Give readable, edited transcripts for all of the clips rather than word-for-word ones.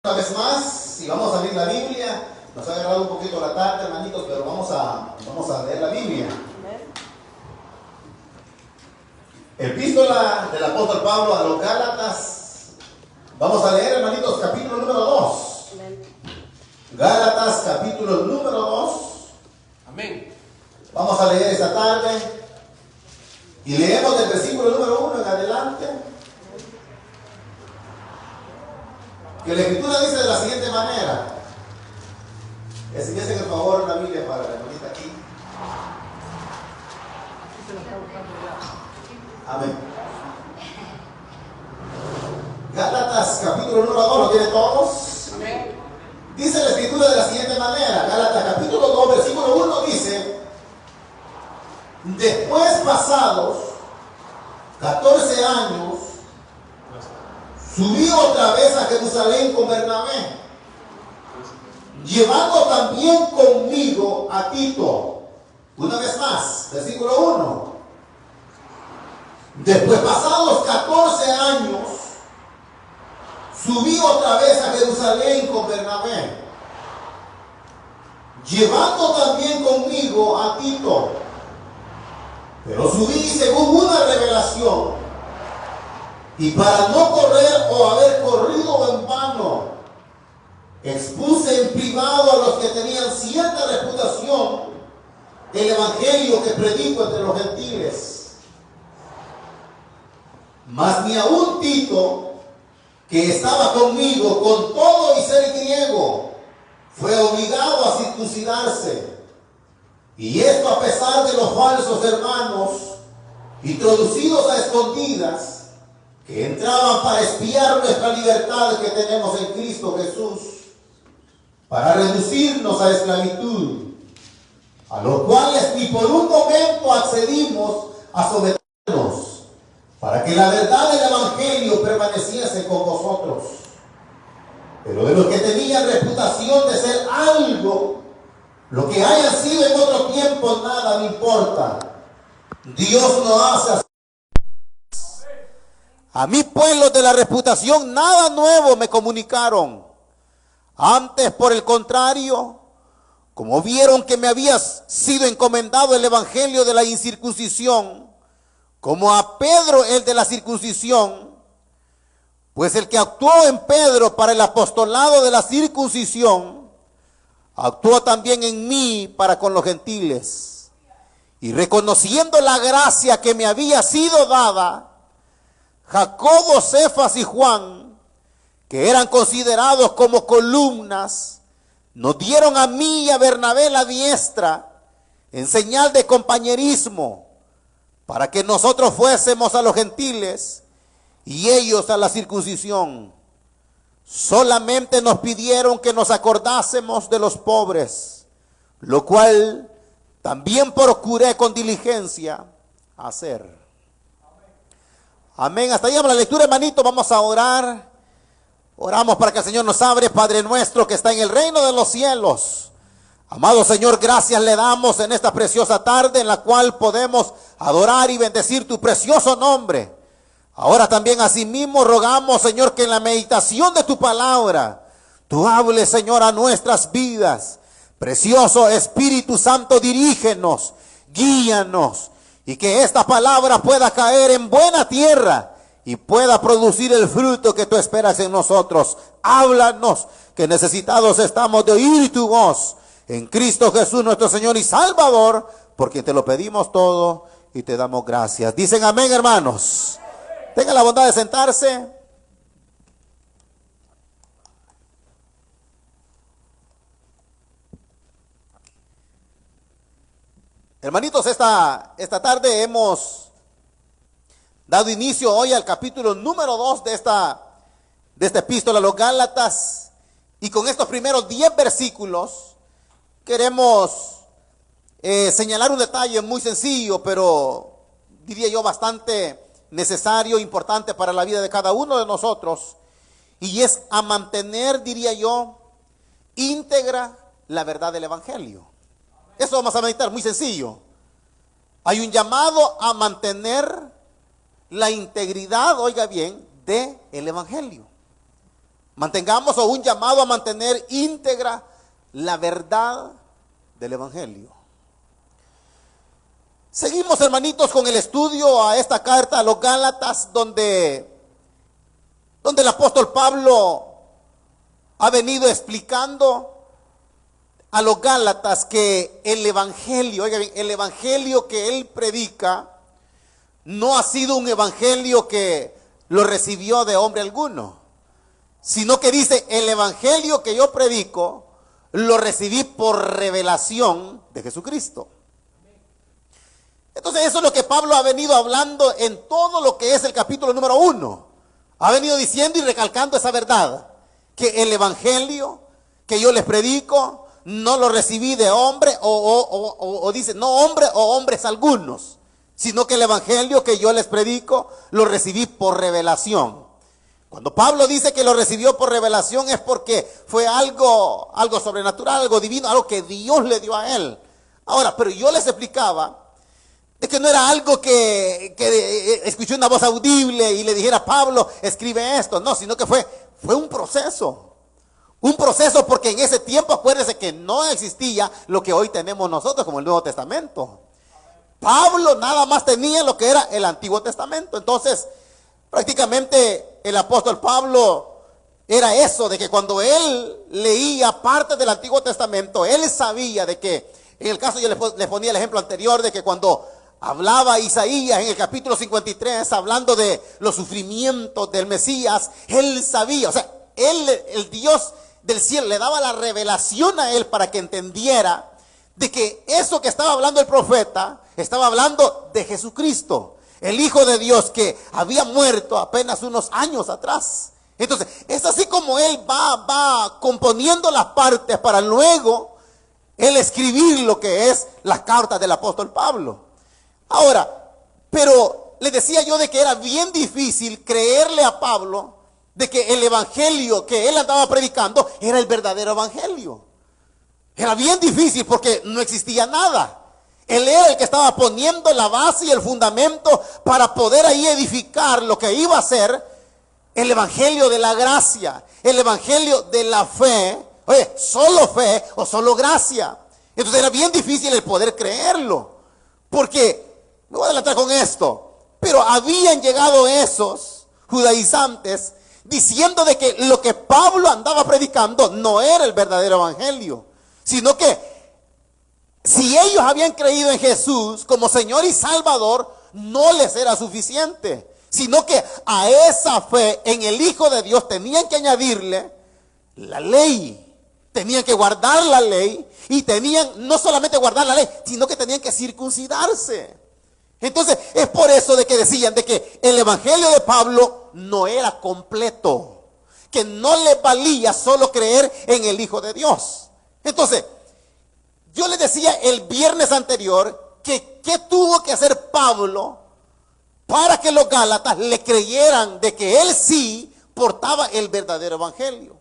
Una vez más, y vamos a abrir la Biblia. Nos ha agarrado un poquito la tarde, hermanitos, pero vamos a leer la Biblia. Epístola del apóstol Pablo a los Gálatas. Vamos a leer, hermanitos, capítulo número 2. Gálatas, capítulo número 2. Amén. Vamos a leer esta tarde. Y leemos del versículo número 1 en adelante. Que la Escritura dice de la siguiente manera. Enséñense, por favor, la Biblia para la hermanita aquí. Amén. Gálatas, capítulo número 2, ¿lo tienen todos? Amén. Dice la Escritura de la siguiente manera. Gálatas, capítulo 2, versículo 1 dice: después pasados 14 años, subí otra vez a Jerusalén con Bernabé, llevando también conmigo a Tito. Una vez más, versículo 1. Después pasados 14 años, subí otra vez a Jerusalén con Bernabé, llevando también conmigo a Tito. Pero subí según una revelación, y para no correr o haber corrido en vano, expuse en privado a los que tenían cierta reputación el evangelio que predico entre los gentiles. Mas ni aun Tito, que estaba conmigo con todo y ser griego, fue obligado a circuncidarse. Y esto a pesar de los falsos hermanos, introducidos a escondidas, que entraban para espiar nuestra libertad que tenemos en Cristo Jesús, para reducirnos a esclavitud, a los cuales ni por un momento accedimos a someternos, para que la verdad del evangelio permaneciese con vosotros. Pero de los que tenían reputación de ser algo, lo que hayan sido en otro tiempo, nada me importa. Dios no hace así. A mí, pues, los de la reputación nada nuevo me comunicaron. Antes, por el contrario, como vieron que me había sido encomendado el evangelio de la incircuncisión, como a Pedro el de la circuncisión, pues el que actuó en Pedro para el apostolado de la circuncisión, actuó también en mí para con los gentiles. Y reconociendo la gracia que me había sido dada, Jacobo, Cefas y Juan, que eran considerados como columnas, nos dieron a mí y a Bernabé la diestra en señal de compañerismo, para que nosotros fuésemos a los gentiles y ellos a la circuncisión. Solamente nos pidieron que nos acordásemos de los pobres, lo cual también procuré con diligencia hacer. Amén. Hasta ahí la lectura, hermanito. Vamos a orar. Oramos para que el Señor nos abre. Padre nuestro que está en el reino de los cielos. Amado Señor, gracias le damos en esta preciosa tarde en la cual podemos adorar y bendecir tu precioso nombre. Ahora también asimismo rogamos, Señor, que en la meditación de tu palabra, tú hables, Señor, a nuestras vidas. Precioso Espíritu Santo, dirígenos, guíanos. Y que esta palabra pueda caer en buena tierra y pueda producir el fruto que tú esperas en nosotros. Háblanos, que necesitados estamos de oír tu voz. En Cristo Jesús, nuestro Señor y Salvador, por quien te lo pedimos todo y te damos gracias. Dicen amén, hermanos. Tengan la bondad de sentarse. Hermanitos, esta tarde hemos dado inicio hoy al capítulo número 2 de esta epístola a los Gálatas. Y con estos primeros 10 versículos queremos señalar un detalle muy sencillo, pero diría yo bastante necesario, importante para la vida de cada uno de nosotros. Y es a mantener, diría yo, íntegra la verdad del evangelio. Eso vamos a meditar, muy sencillo. Hay un llamado a mantener la integridad, oiga bien, del evangelio. Mantengamos, o un llamado a mantener íntegra la verdad del Evangelio. Seguimos, hermanitos, con el estudio a esta carta a los Gálatas, donde el apóstol Pablo ha venido explicando a los Gálatas que el Evangelio, oiga bien, el Evangelio que él predica no ha sido un evangelio que lo recibió de hombre alguno, sino que dice: el evangelio que yo predico lo recibí por revelación de Jesucristo. Entonces eso es lo que Pablo ha venido hablando en todo lo que es el capítulo número 1. Ha venido diciendo y recalcando esa verdad, que el evangelio que yo les predico no lo recibí de hombre o dice, no hombre o hombres algunos, sino que el evangelio que yo les predico lo recibí por revelación. Cuando Pablo dice que lo recibió por revelación, es porque fue algo sobrenatural, algo divino, algo que Dios le dio a él. Ahora, pero yo les explicaba de que no era algo que escuché una voz audible y le dijera: Pablo, escribe esto. No, sino que fue un proceso. Un proceso, porque en ese tiempo, acuérdense que no existía lo que hoy tenemos nosotros como el Nuevo Testamento. Pablo nada más tenía lo que era el Antiguo Testamento. Entonces, prácticamente el apóstol Pablo era eso, de que cuando él leía parte del Antiguo Testamento, él sabía de que, en el caso yo les ponía el ejemplo anterior, de que cuando hablaba Isaías en el capítulo 53, hablando de los sufrimientos del Mesías, él sabía, o sea, el Dios del cielo le daba la revelación a él para que entendiera de que eso que estaba hablando el profeta, estaba hablando de Jesucristo, el Hijo de Dios, que había muerto apenas unos años atrás. Entonces, es así como él va componiendo las partes para luego él escribir lo que es las cartas del apóstol Pablo. Ahora, pero le decía yo de que era bien difícil creerle a Pablo de que el evangelio que él andaba predicando era el verdadero evangelio. Era bien difícil porque no existía nada. Él era el que estaba poniendo la base y el fundamento para poder ahí edificar lo que iba a ser el evangelio de la gracia, el evangelio de la fe. Oye, solo fe o solo gracia. Entonces era bien difícil el poder creerlo, porque, me voy a adelantar con esto, pero habían llegado esos judaizantes diciendo de que lo que Pablo andaba predicando no era el verdadero evangelio, sino que si ellos habían creído en Jesús como Señor y Salvador, no les era suficiente, sino que a esa fe en el Hijo de Dios tenían que añadirle la ley. Tenían que guardar la ley, y tenían no solamente guardar la ley, sino que tenían que circuncidarse. Entonces es por eso de que decían de que el evangelio de Pablo no era completo, que no le valía solo creer en el Hijo de Dios. Entonces, yo les decía el viernes anterior que qué tuvo que hacer Pablo para que los Gálatas le creyeran de que él sí portaba el verdadero evangelio.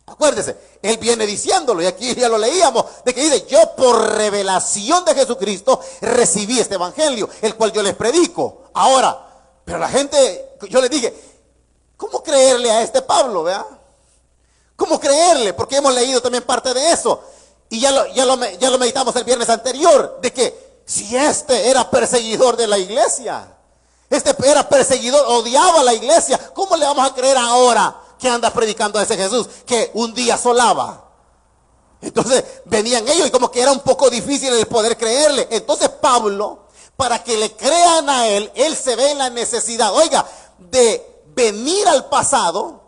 Acuérdese, él viene diciéndolo, y aquí ya lo leíamos, de que dice: yo por revelación de Jesucristo recibí este evangelio, el cual yo les predico. Ahora, pero la gente, yo les dije, ¿cómo creerle a este Pablo, verdad? ¿Cómo creerle? Porque hemos leído también parte de eso, y ya lo meditamos el viernes anterior, de que si este era perseguidor de la iglesia, este era perseguidor, odiaba a la iglesia, ¿cómo le vamos a creer ahora que anda predicando a ese Jesús que un día asolaba? Entonces venían ellos y como que era un poco difícil el poder creerle. Entonces Pablo, para que le crean a él se ve en la necesidad, oiga, de venir al pasado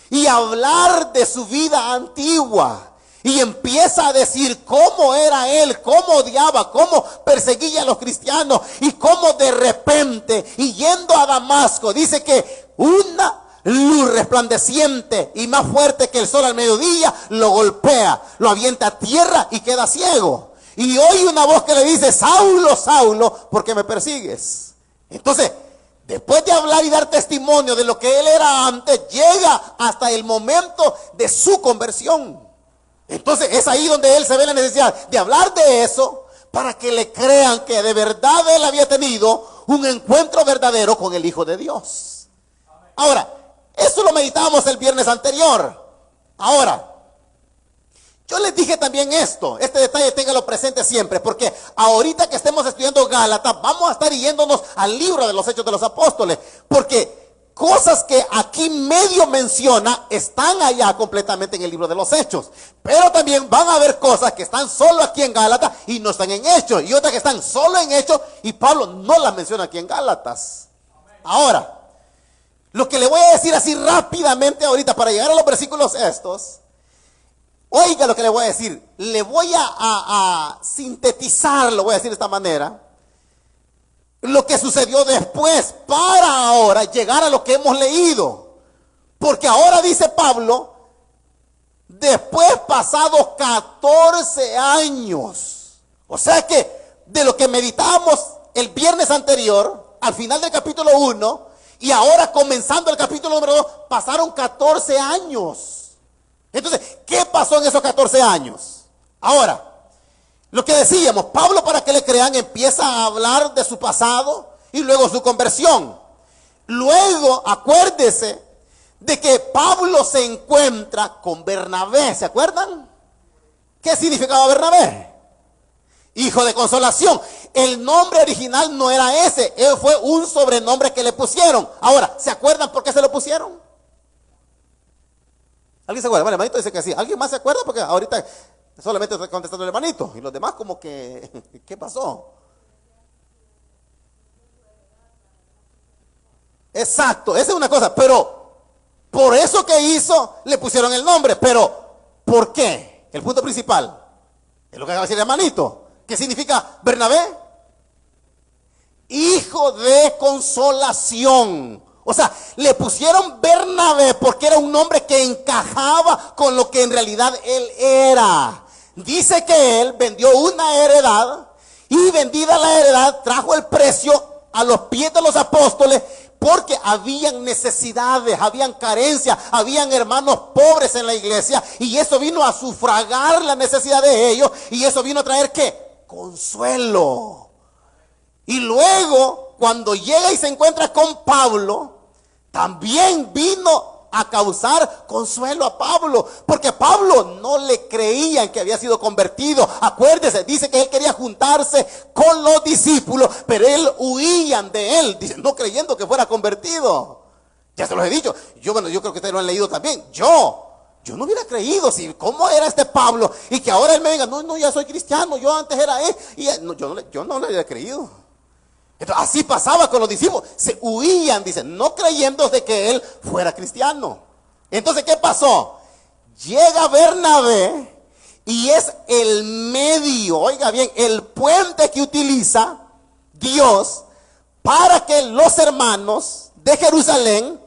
y hablar de su vida antigua. Y empieza a decir cómo era él, cómo odiaba, cómo perseguía a los cristianos, y cómo de repente, y yendo a Damasco, dice que una luz resplandeciente y más fuerte que el sol al mediodía lo golpea, lo avienta a tierra y queda ciego. Y oye una voz que le dice: Saulo, Saulo, ¿por qué me persigues? Entonces, después de hablar y dar testimonio de lo que él era antes, llega hasta el momento de su conversión. Entonces es ahí donde él se ve la necesidad de hablar de eso, para que le crean que de verdad él había tenido un encuentro verdadero con el Hijo de Dios. Ahora, eso lo meditábamos el viernes anterior. Ahora, yo les dije también esto, este detalle téngalo presente siempre, porque ahorita que estemos estudiando Gálatas, vamos a estar yéndonos al libro de los Hechos de los Apóstoles, porque cosas que aquí medio menciona están allá completamente en el libro de los Hechos, pero también van a haber cosas que están solo aquí en Gálatas y no están en Hechos, y otras que están solo en Hechos y Pablo no las menciona aquí en Gálatas. Ahora, lo que le voy a decir así rápidamente ahorita para llegar a los versículos estos, oiga lo que le voy a decir, le voy a sintetizar, lo voy a decir de esta manera, lo que sucedió después para ahora llegar a lo que hemos leído. Porque ahora dice Pablo, después pasados 14 años, o sea que de lo que meditábamos el viernes anterior, al final del capítulo 1, y ahora comenzando el capítulo número 2, pasaron 14 años. Entonces, ¿qué pasó en esos 14 años? Ahora, lo que decíamos, Pablo, para que le crean, empieza a hablar de su pasado y luego su conversión. Luego, acuérdese de que Pablo se encuentra con Bernabé, ¿se acuerdan? ¿Qué significaba Bernabé? Hijo de consolación. El nombre original no era ese, fue un sobrenombre que le pusieron. Ahora, ¿se acuerdan por qué se lo pusieron? ¿Alguien se acuerda? Bueno, el hermanito dice que sí. ¿Alguien más se acuerda? Porque ahorita solamente estoy contestando el hermanito. Y los demás como que, ¿qué pasó? Exacto, esa es una cosa. Pero por eso que hizo, le pusieron el nombre. Pero, ¿por qué? El punto principal es lo que acaba de decir el hermanito. ¿Qué significa Bernabé? Hijo de consolación. O sea, le pusieron Bernabé porque era un nombre que encajaba con lo que en realidad él era. Dice que él vendió una heredad y vendida la heredad trajo el precio a los pies de los apóstoles porque habían necesidades, habían carencias, habían hermanos pobres en la iglesia y eso vino a sufragar la necesidad de ellos y eso vino a traer ¿qué? Consuelo. Y luego, cuando llega y se encuentra con Pablo, también vino a causar consuelo a Pablo, porque Pablo no le creían que había sido convertido. Acuérdese, dice que él quería juntarse con los discípulos, pero él huían de él, dice, no creyendo que fuera convertido. Ya se los he dicho, yo creo que ustedes lo han leído también. Yo no hubiera creído, si cómo era este Pablo, y que ahora él me diga, no, ya soy cristiano, yo antes era él, y yo no le hubiera creído. Entonces, así pasaba con los discípulos, se huían, dice, no creyendo de que él fuera cristiano. Entonces, ¿qué pasó? Llega Bernabé y es el medio, oiga bien, el puente que utiliza Dios para que los hermanos de Jerusalén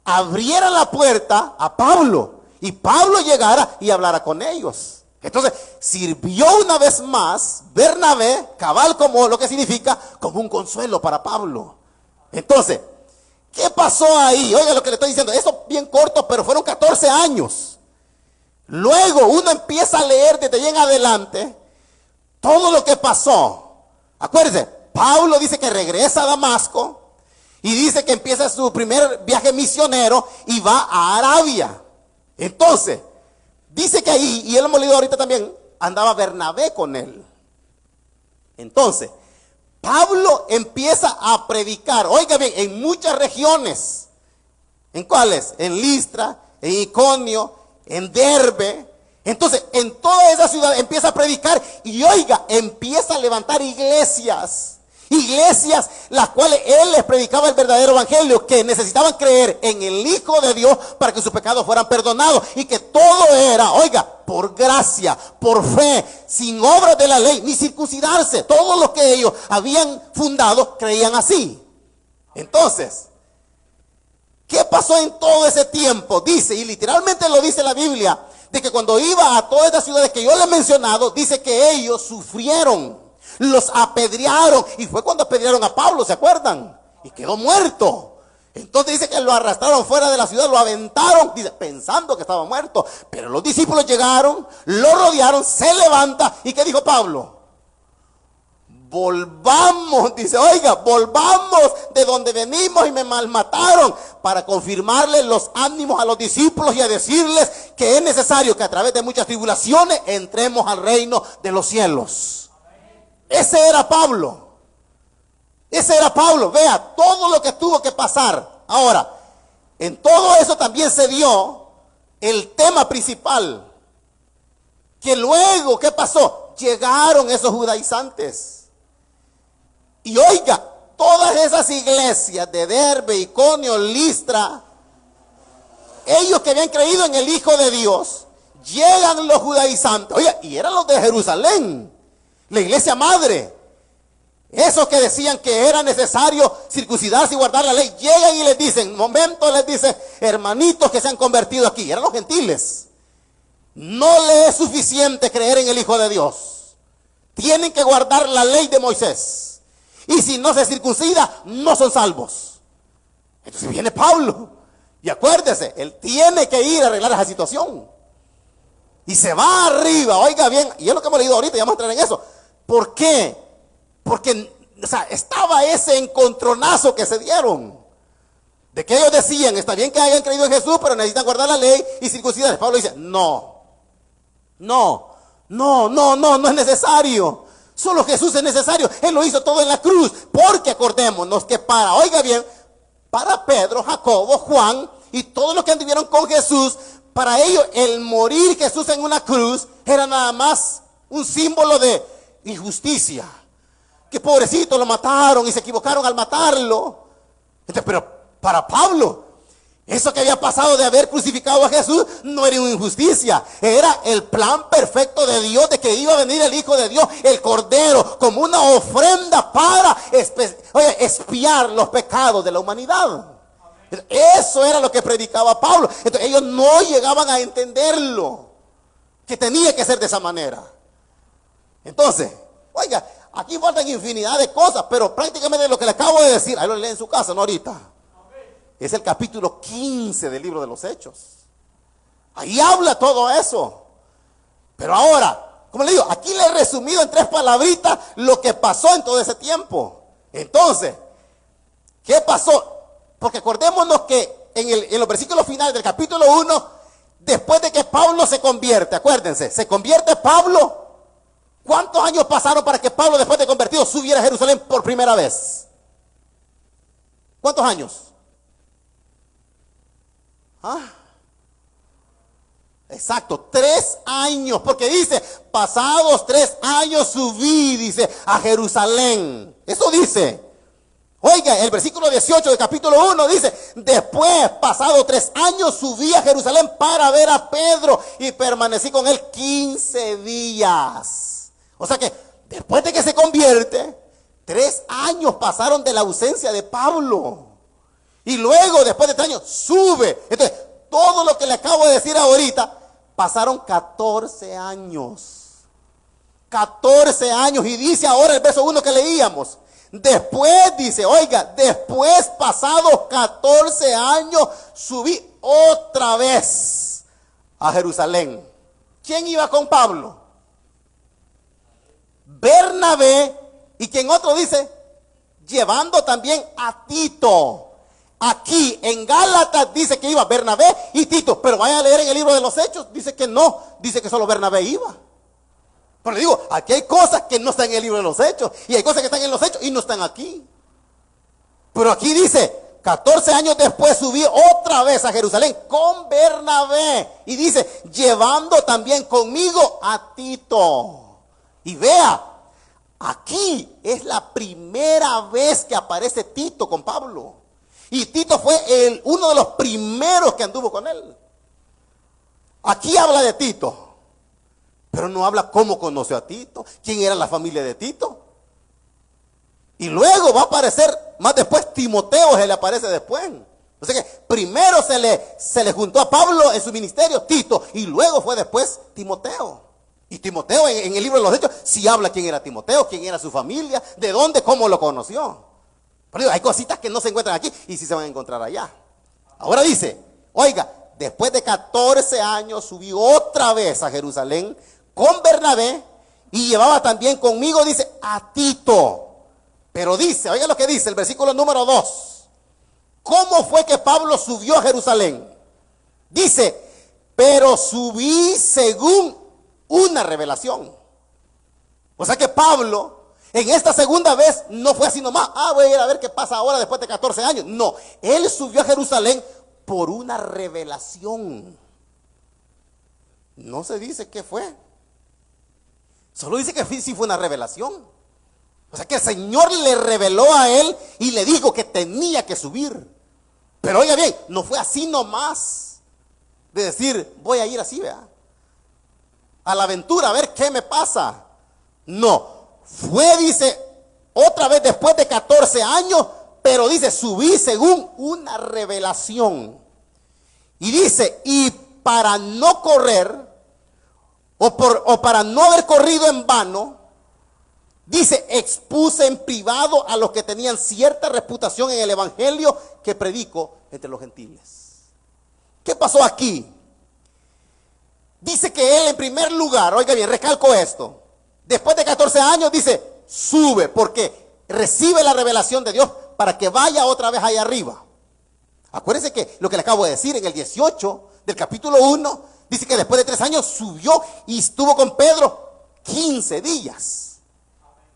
abrieran la puerta a Pablo y Pablo llegara y hablara con ellos. Entonces, sirvió una vez más Bernabé, cabal como lo que significa, como un consuelo para Pablo. Entonces, ¿qué pasó ahí? Oiga lo que le estoy diciendo, eso bien corto, pero fueron 14 años. Luego uno empieza a leer desde ahí en adelante todo lo que pasó. Acuérdense, Pablo dice que regresa a Damasco y dice que empieza su primer viaje misionero y va a Arabia. Entonces, dice que ahí, y él lo hemos leído ahorita también, andaba Bernabé con él. Entonces, Pablo empieza a predicar, oiga bien, en muchas regiones. ¿En cuáles? En Listra, en Iconio, en Derbe. Entonces, en toda esa ciudad empieza a predicar y oiga, empieza a levantar iglesias. Iglesias las cuales él les predicaba el verdadero evangelio, que necesitaban creer en el Hijo de Dios para que sus pecados fueran perdonados y que todo era, oiga, por gracia, por fe, sin obras de la ley, ni circuncidarse. Todo lo que ellos habían fundado creían así. Entonces, ¿qué pasó en todo ese tiempo? Dice, y literalmente lo dice la Biblia, de que cuando iba a todas estas ciudades que yo les he mencionado, dice que ellos sufrieron. Los apedrearon, y fue cuando apedrearon a Pablo, ¿se acuerdan? Y quedó muerto. Entonces dice que lo arrastraron fuera de la ciudad, lo aventaron, dice, pensando que estaba muerto. Pero los discípulos llegaron, lo rodearon, se levanta, ¿y qué dijo Pablo? Volvamos, dice, oiga, volvamos de donde venimos y me malmataron. para confirmarles los ánimos a los discípulos y a decirles que es necesario que a través de muchas tribulaciones entremos al reino de los cielos. Ese era Pablo. Ese era Pablo. Vea todo lo que tuvo que pasar. Ahora, en todo eso también se dio el tema principal. Que luego, ¿qué pasó? Llegaron esos judaizantes. Y oiga, todas esas iglesias de Derbe, Iconio, Listra, ellos que habían creído en el Hijo de Dios, llegan los judaizantes. Oiga, y eran los de Jerusalén, la iglesia madre. Esos que decían que era necesario circuncidarse y guardar la ley, llegan y les dicen, momento les dicen, hermanitos que se han convertido aquí, eran los gentiles. No les es suficiente creer en el Hijo de Dios. Tienen que guardar la ley de Moisés. Y si no se circuncida, no son salvos. Entonces viene Pablo. Y acuérdese, él tiene que ir a arreglar esa situación. Y se va arriba, oiga bien, y es lo que hemos leído ahorita, y vamos a entrar en eso. ¿Por qué? Porque estaba ese encontronazo que se dieron. De que ellos decían, está bien que hayan creído en Jesús, pero necesitan guardar la ley y circuncidarse. Pablo dice, no es necesario. Solo Jesús es necesario. Él lo hizo todo en la cruz. Porque acordémonos que oiga bien, para Pedro, Jacobo, Juan y todos los que anduvieron con Jesús, para ellos el morir Jesús en una cruz era nada más un símbolo de injusticia. Que pobrecito lo mataron y se equivocaron al matarlo. Entonces, pero para Pablo, eso que había pasado de haber crucificado a Jesús no era una injusticia. Era el plan perfecto de Dios de que iba a venir el Hijo de Dios, el Cordero, como una ofrenda para expiar los pecados de la humanidad. Eso era lo que predicaba Pablo. Entonces ellos no llegaban a entenderlo, que tenía que ser de esa manera. Entonces, oiga, aquí faltan infinidad de cosas, pero prácticamente lo que le acabo de decir, ahí lo leen en su casa, no ahorita. Es el capítulo 15 del libro de los Hechos. Ahí habla todo eso. Pero ahora, como le digo, aquí le he resumido en 3 palabritas lo que pasó en todo ese tiempo. Entonces, ¿qué pasó? Porque acordémonos que en los versículos finales del capítulo 1, después de que Pablo se convierte, acuérdense, se convierte Pablo. ¿Cuántos años pasaron para que Pablo, después de convertido, subiera a Jerusalén por primera vez? ¿Cuántos años? Exacto, 3 años, porque dice, pasados 3 años subí, dice, a Jerusalén. Eso dice. Oiga, el versículo 18 del capítulo 1 dice, después, pasados 3 años, subí a Jerusalén para ver a Pedro y permanecí con él 15 días. O sea que, después de que se convierte, 3 años pasaron de la ausencia de Pablo. Y luego, después de 3 años, sube. Entonces, todo lo que le acabo de decir ahorita, pasaron 14 años. 14 años. Y dice ahora el verso 1 que leíamos. Después, dice, oiga, después, pasados 14 años, subí otra vez a Jerusalén. ¿Quién iba con Pablo? Bernabé. Y quien otro dice, llevando también a Tito. Aquí en Gálatas dice que iba Bernabé y Tito, pero vaya a leer en el libro de los Hechos, dice que no, dice que solo Bernabé iba. Pero le digo, aquí hay cosas que no están en el libro de los Hechos, y hay cosas que están en los Hechos y no están aquí. Pero aquí dice, 14 años después subí otra vez a Jerusalén con Bernabé, y dice, llevando también conmigo a Tito. Y vea, aquí es la primera vez que aparece Tito con Pablo. Y Tito fue uno de los primeros que anduvo con él. Aquí habla de Tito, pero no habla cómo conoció a Tito, quién era la familia de Tito. Y luego va a aparecer más después Timoteo, se le aparece después. O sea que primero se le juntó a Pablo en su ministerio, Tito, y luego fue después Timoteo. Y Timoteo en el libro de los Hechos sí habla quién era Timoteo, quién era su familia, de dónde, cómo lo conoció. Pero hay cositas que no se encuentran aquí y sí se van a encontrar allá. Ahora dice, oiga, después de 14 años subí otra vez a Jerusalén con Bernabé y llevaba también conmigo, dice, a Tito. Pero dice, oiga lo que dice el versículo número 2. ¿cómo fue que Pablo subió a Jerusalén? Dice, pero subí según una revelación. O sea que Pablo, en esta segunda vez, no fue así nomás. Voy a ir a ver qué pasa ahora después de 14 años. No, él subió a Jerusalén por una revelación. No se dice qué fue. Solo dice que sí fue una revelación. O sea que el Señor le reveló a él y le dijo que tenía que subir. Pero oiga bien, no fue así nomás. De decir, voy a ir así, vea, a la aventura, a ver qué me pasa. No, fue, dice, otra vez después de 14 años, pero dice, subí según una revelación. Y dice, y para no correr, o para no haber corrido en vano, dice, expuse en privado a los que tenían cierta reputación en el evangelio que predico entre los gentiles. ¿Qué pasó aquí? Dice que él en primer lugar, oiga bien, recalco esto, después de 14 años dice, sube, porque recibe la revelación de Dios para que vaya otra vez allá arriba. Acuérdense que lo que le acabo de decir en el 18 del capítulo 1, dice que después de 3 años subió y estuvo con Pedro 15 días.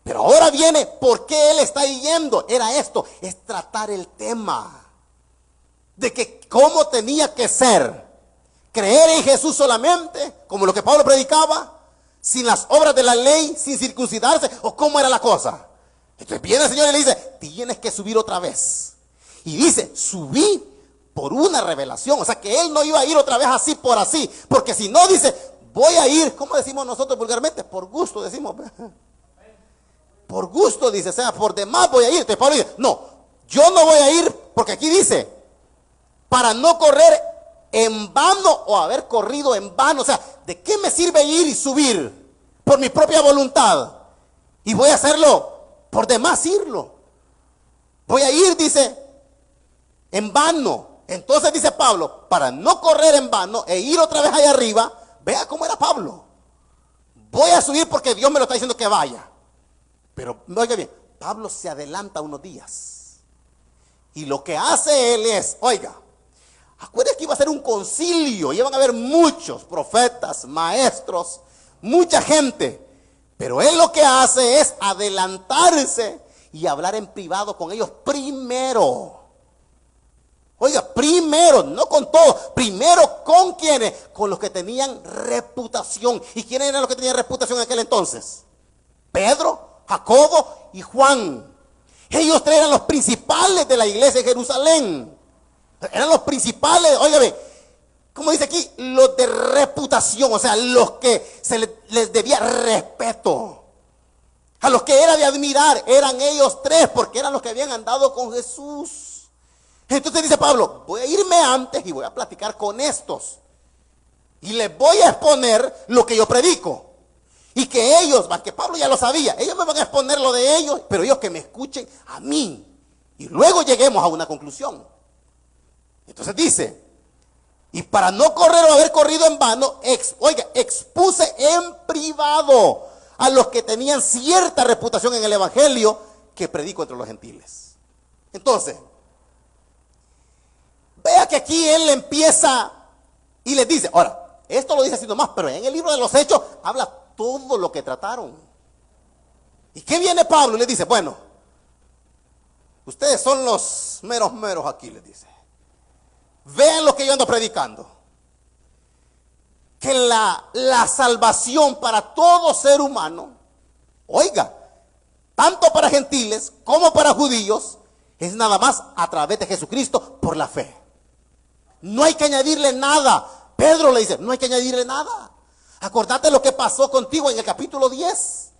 Pero ahora viene, ¿por qué él está yendo? Era esto, es tratar el tema de que cómo tenía que ser, creer en Jesús solamente, como lo que Pablo predicaba, sin las obras de la ley, sin circuncidarse, o cómo era la cosa. Entonces viene el Señor y le dice, tienes que subir otra vez. Y dice, subí por una revelación. O sea que él no iba a ir otra vez así por así, porque si no dice, voy a ir, ¿cómo decimos nosotros vulgarmente? Por gusto decimos. Por gusto dice, o sea, por demás voy a ir. Entonces Pablo dice, no, yo no voy a ir, porque aquí dice, para no correr en vano o haber corrido en vano. O sea, ¿de qué me sirve ir y subir por mi propia voluntad? Y voy a hacerlo por demás irlo. Voy a ir, dice, en vano. Entonces dice Pablo, para no correr en vano e ir otra vez allá arriba, vea cómo era Pablo. Voy a subir porque Dios me lo está diciendo que vaya. Pero, oiga bien, Pablo se adelanta unos días. Y lo que hace él es, oiga, acuérdense que iba a ser un concilio, iban a haber muchos profetas, maestros, mucha gente. Pero él lo que hace es adelantarse y hablar en privado con ellos primero. Oiga, primero, no con todos, primero con quienes, con los que tenían reputación. ¿Y quiénes eran los que tenían reputación en aquel entonces? Pedro, Jacobo y Juan. Ellos tres eran los principales de la iglesia de Jerusalén. Eran los principales, óigame, como dice aquí, los de reputación, o sea, los que les debía respeto. A los que era de admirar, eran ellos tres, porque eran los que habían andado con Jesús. Entonces dice Pablo, voy a irme antes y voy a platicar con estos. Y les voy a exponer lo que yo predico. Y que ellos, más que Pablo ya lo sabía, ellos me van a exponer lo de ellos, pero ellos que me escuchen a mí. Y luego lleguemos a una conclusión. Entonces dice, y para no correr o haber corrido en vano, expuse en privado a los que tenían cierta reputación en el evangelio que predico entre los gentiles. Entonces, vea que aquí él empieza y les dice, ahora, esto lo dice así nomás, pero en el libro de los Hechos habla todo lo que trataron. ¿Y qué viene Pablo? Y le dice, bueno, ustedes son los meros aquí, les dice. Vean lo que yo ando predicando. Que la salvación para todo ser humano, oiga, tanto para gentiles como para judíos, es nada más a través de Jesucristo por la fe. No hay que añadirle nada. Pedro le dice, no hay que añadirle nada. Acordate lo que pasó contigo en el capítulo 10.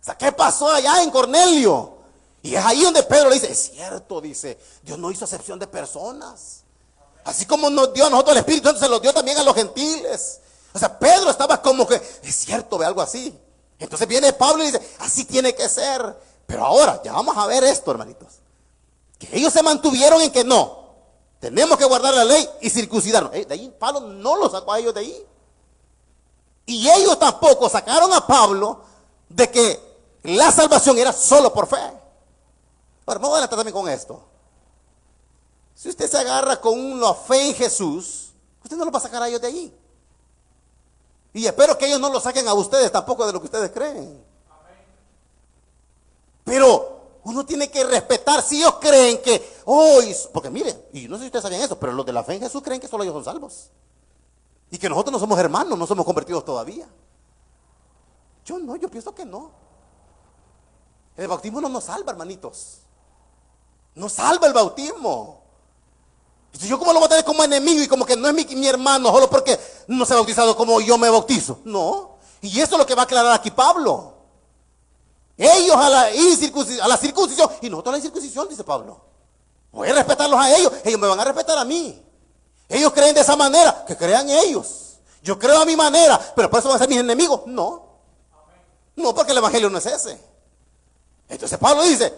O sea, ¿qué pasó allá en Cornelio? Y es ahí donde Pedro le dice, es cierto, dice, Dios no hizo acepción de personas. Así como nos dio a nosotros el Espíritu Santo, se lo dio también a los gentiles. O sea, Pedro estaba como que, es cierto, ve algo así. Entonces viene Pablo y dice, así tiene que ser. Pero ahora, ya vamos a ver esto, hermanitos. Que ellos se mantuvieron en que no. Tenemos que guardar la ley y circuncidarnos. De ahí Pablo no lo sacó a ellos de ahí. Y ellos tampoco sacaron a Pablo de que la salvación era solo por fe. Ahora, vamos a adelantar también con esto. Si usted se agarra con una fe en Jesús, usted no lo va a sacar a ellos de allí. Y espero que ellos no lo saquen a ustedes tampoco de lo que ustedes creen. Pero uno tiene que respetar si ellos creen que hoy, porque miren, y no sé si ustedes saben eso, pero los de la fe en Jesús creen que solo ellos son salvos. Y que nosotros no somos hermanos, no somos convertidos todavía. Yo no, yo pienso que no. El bautismo no nos salva, hermanitos. No salva el bautismo. Entonces, ¿yo cómo lo voy a tener como enemigo y como que no es mi hermano solo porque no se ha bautizado como yo me bautizo? No. Y eso es lo que va a aclarar aquí Pablo. Ellos a la circuncisión y nosotros a la incircuncisión, dice Pablo. Voy a respetarlos a ellos, ellos me van a respetar a mí. Ellos creen de esa manera, que crean ellos. Yo creo a mi manera, pero por eso van a ser mis enemigos. No. No, porque el evangelio no es ese. Entonces Pablo dice,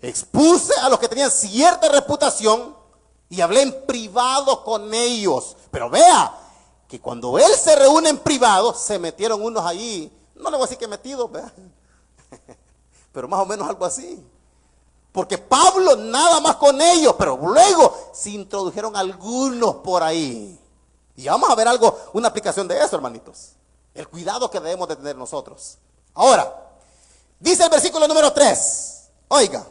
expuse a los que tenían cierta reputación y hablé en privado con ellos. Pero vea, que cuando él se reúne en privado, se metieron unos allí, no le voy a decir que metidos, vea, pero más o menos algo así. Porque Pablo nada más con ellos, pero luego se introdujeron algunos por ahí. Y vamos a ver algo, una aplicación de eso, hermanitos. El cuidado que debemos de tener nosotros. Ahora, dice el versículo número 3. Oiga,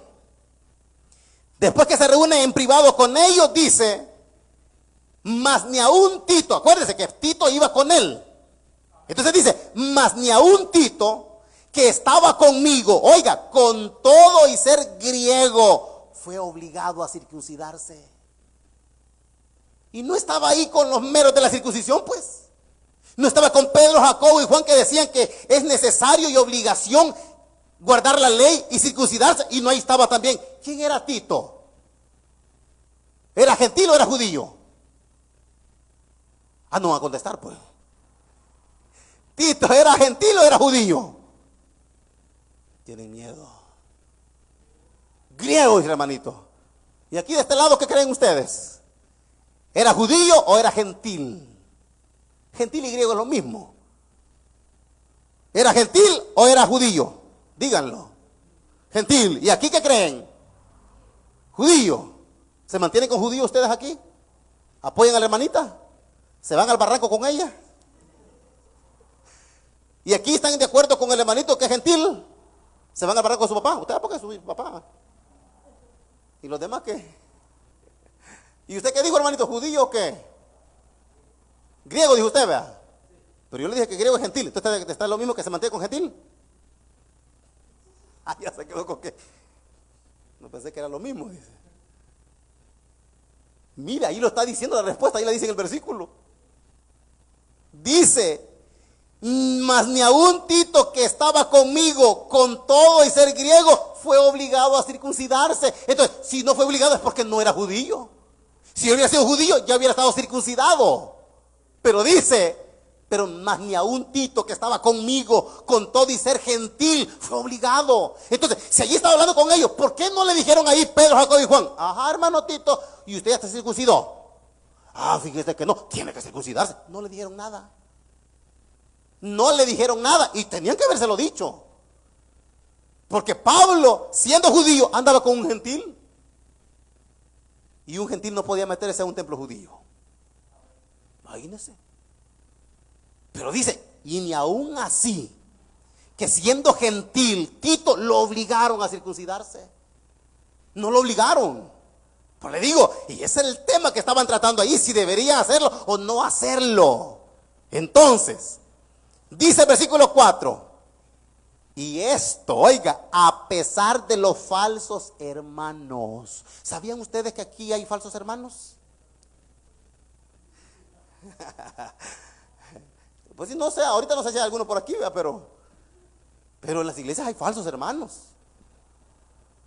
después que se reúne en privado con ellos, dice, mas ni aún Tito, acuérdense que Tito iba con él. Entonces dice, mas ni aún Tito, que estaba conmigo, oiga, con todo y ser griego, fue obligado a circuncidarse. Y no estaba ahí con los meros de la circuncisión, pues. No estaba con Pedro, Jacobo y Juan que decían que es necesario y obligación guardar la ley y circuncidarse. Y no ahí estaba también. ¿Quién era Tito? ¿Era gentil o era judío? Ah, no va a contestar, pues. ¿Tito era gentil o era judío? Tienen miedo. Griego, dice el hermanito. Y aquí de este lado, ¿qué creen ustedes? ¿Era judío o era gentil? Gentil y griego es lo mismo. ¿Era gentil o era judío? Díganlo. Gentil. ¿Y aquí qué creen? Judío. ¿Se mantienen con judíos ustedes aquí? ¿Apoyan a la hermanita? ¿Se van al barranco con ella? ¿Y aquí están de acuerdo con el hermanito que es gentil? ¿Se van al barranco con su papá? ¿Usted porque es su papá? ¿Y los demás qué? ¿Y usted qué dijo, hermanito? ¿Judío o qué? Griego, dijo usted, vea. Pero yo le dije que griego es gentil. ¿Entonces está lo mismo que se mantiene con gentil? Ah, ya se quedó con que. No pensé que era lo mismo, dice. Mira, ahí lo está diciendo la respuesta, ahí la dice en el versículo. Dice, mas ni aún Tito, que estaba conmigo, con todo y ser griego, fue obligado a circuncidarse. Entonces, si no fue obligado es porque no era judío. Si hubiera sido judío, ya hubiera estado circuncidado. Pero dice, pero más ni aún Tito, que estaba conmigo, con todo y ser gentil, fue obligado. Entonces, si allí estaba hablando con ellos, ¿por qué no le dijeron ahí Pedro, Jacobo y Juan? Ajá, hermano Tito, ¿y usted ya se circuncidó? Ah, fíjese que no, tiene que circuncidarse. No le dijeron nada. No le dijeron nada y tenían que habérselo dicho. Porque Pablo, siendo judío, andaba con un gentil. Y un gentil no podía meterse a un templo judío. Imagínense. Pero dice, y ni aún así, que siendo gentil, Tito lo obligaron a circuncidarse. No lo obligaron. Pues le digo, y ese es el tema que estaban tratando ahí, si debería hacerlo o no hacerlo. Entonces, dice el versículo 4, y esto, oiga, a pesar de los falsos hermanos. ¿Sabían ustedes que aquí hay falsos hermanos? Pues no sé, ahorita no sé si hay alguno por aquí, pero en las iglesias hay falsos hermanos.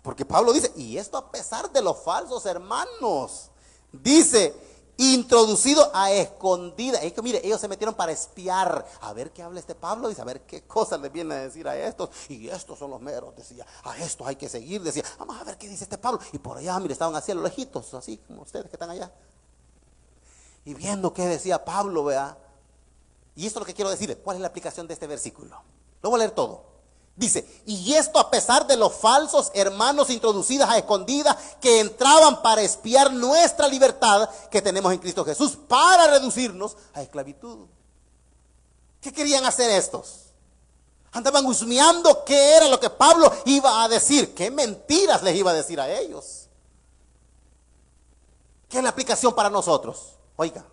Porque Pablo dice, y esto a pesar de los falsos hermanos, dice, introducido a escondidas. Es que mire, ellos se metieron para espiar, a ver qué habla este Pablo, dice, a ver qué cosas le viene a decir a estos, y estos son los meros, decía, a estos hay que seguir, decía, vamos a ver qué dice este Pablo. Y por allá, mire, estaban así a lo lejitos, así como ustedes que están allá. Y viendo qué decía Pablo, vea. Y esto es lo que quiero decirle. ¿Cuál es la aplicación de este versículo? Lo voy a leer todo. Dice, y esto a pesar de los falsos hermanos introducidos a escondidas que entraban para espiar nuestra libertad que tenemos en Cristo Jesús, para reducirnos a esclavitud. ¿Qué querían hacer estos? Andaban husmeando qué era lo que Pablo iba a decir, qué mentiras les iba a decir a ellos. ¿Qué es la aplicación para nosotros? Oiga,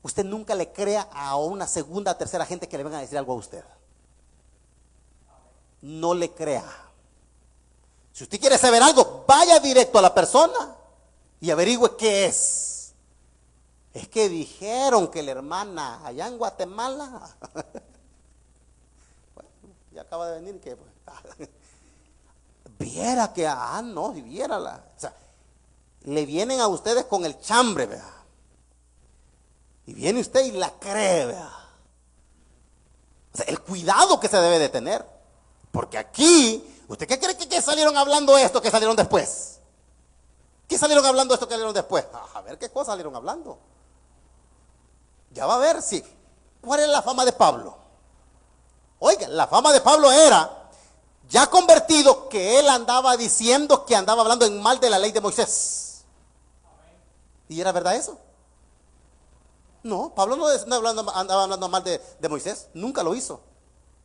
usted nunca le crea a una segunda o tercera gente que le venga a decir algo a usted. No le crea. Si usted quiere saber algo, vaya directo a la persona y averigüe qué es. Es que dijeron que la hermana allá en Guatemala, bueno, ya acaba de venir, que viera que, no, si viera o sea, le vienen a ustedes con el chambre, ¿verdad? Y viene usted y la cree, ¿verdad? O sea, el cuidado que se debe de tener. Porque aquí, ¿usted qué cree que salieron hablando esto que salieron después? ¿Qué salieron hablando esto que salieron después? A ver qué cosas salieron hablando. Ya va a ver, sí. ¿Cuál era la fama de Pablo? Oiga, la fama de Pablo era, ya convertido, que él andaba diciendo que andaba hablando en mal de la ley de Moisés. ¿Y era verdad eso? No, Pablo no andaba hablando mal de Moisés, nunca lo hizo.